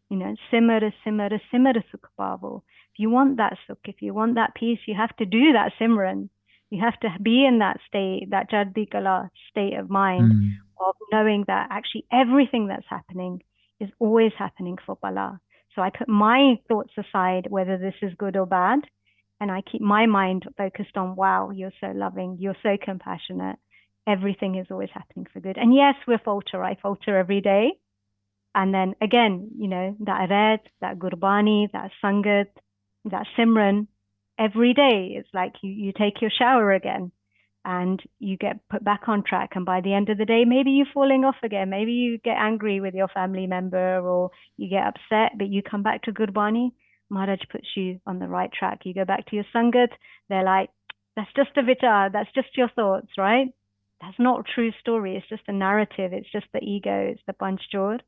You know, simara, simara, simara sukh pavo. If you want that sukh, if you want that peace, you have to do that simran. You have to be in that state, that Chaddi Kala state of mind, of knowing that actually everything that's happening is always happening for Bala. So I put my thoughts aside, whether this is good or bad, and I keep my mind focused on, wow, you're so loving, you're so compassionate. Everything is always happening for good. And yes, I falter every day. And then again, you know, that red, that gurbani, that sangat, that simran, every day it's like you take your shower again and you get put back on track. And by the end of the day, maybe you're falling off again. Maybe you get angry with your family member or you get upset, but you come back to gurbani. Maharaj puts you on the right track. You go back to your sangat. They're like, That's just a vichar. That's just your thoughts, right? That's not a true story. It's just a narrative. It's just the ego. It's the panchchod.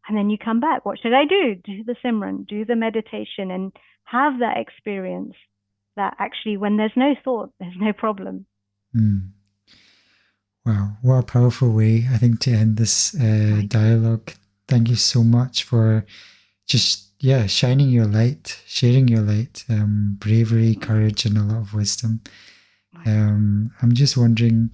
And then you come back. What should I do? Do the simran, do the meditation, and have that experience that actually, when there's no thought, there's no problem. Mm. Wow, what a powerful way, I think, to end this dialogue. Thank you so much for just, shining your light, sharing your light, bravery, courage, and a lot of wisdom. I'm just wondering,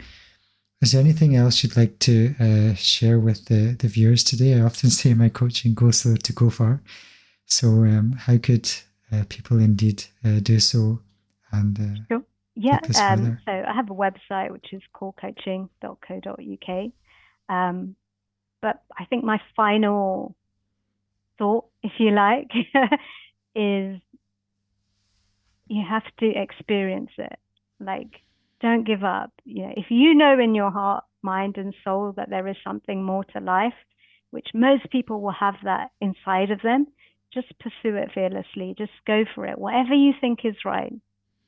is there anything else you'd like to share with the viewers today? I often say in my coaching, go slow to go far. So how could people indeed do so and Sure. Yeah. take this further? So I have a website, which is callcoaching.co.uk. But I think my final thought, if you like, is you have to experience it. Like, don't give up. If you know in your heart, mind, and soul that there is something more to life, which most people will have that inside of them, just pursue it fearlessly. Just go for it. Whatever you think is right,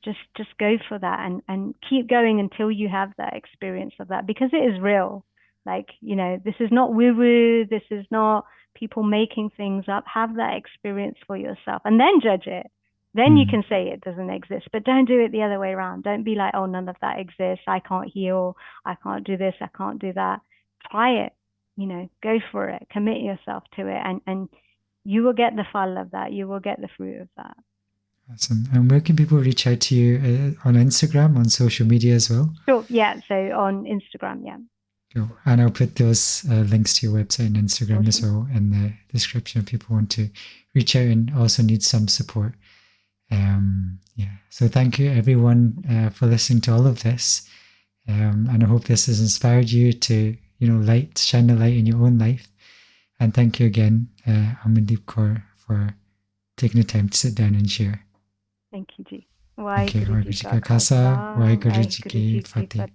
just go for that, and keep going until you have that experience of that, because it is real. Like, this is not woo-woo. This is not people making things up. Have that experience for yourself and then judge it. Then you can say it doesn't exist, but don't do it the other way around. Don't be like, oh, none of that exists. I can't heal. I can't do this. I can't do that. Try it, go for it. Commit yourself to it. And you will get the fall of that. You will get the fruit of that. Awesome. And where can people reach out to you on Instagram, on social media as well? Sure. Yeah. So on Instagram, yeah. Cool. And I'll put those links to your website and Instagram as well in the description if people want to reach out and also need some support. So thank you everyone for listening to all of this. And I hope this has inspired you to, shine the light in your own life. And thank you again, Amandeep Kaur, for taking the time to sit down and share. Thank you, Ji. Thank you. Waheguru Ji Ka Khalsa, Waheguru Ji Ki Fateh.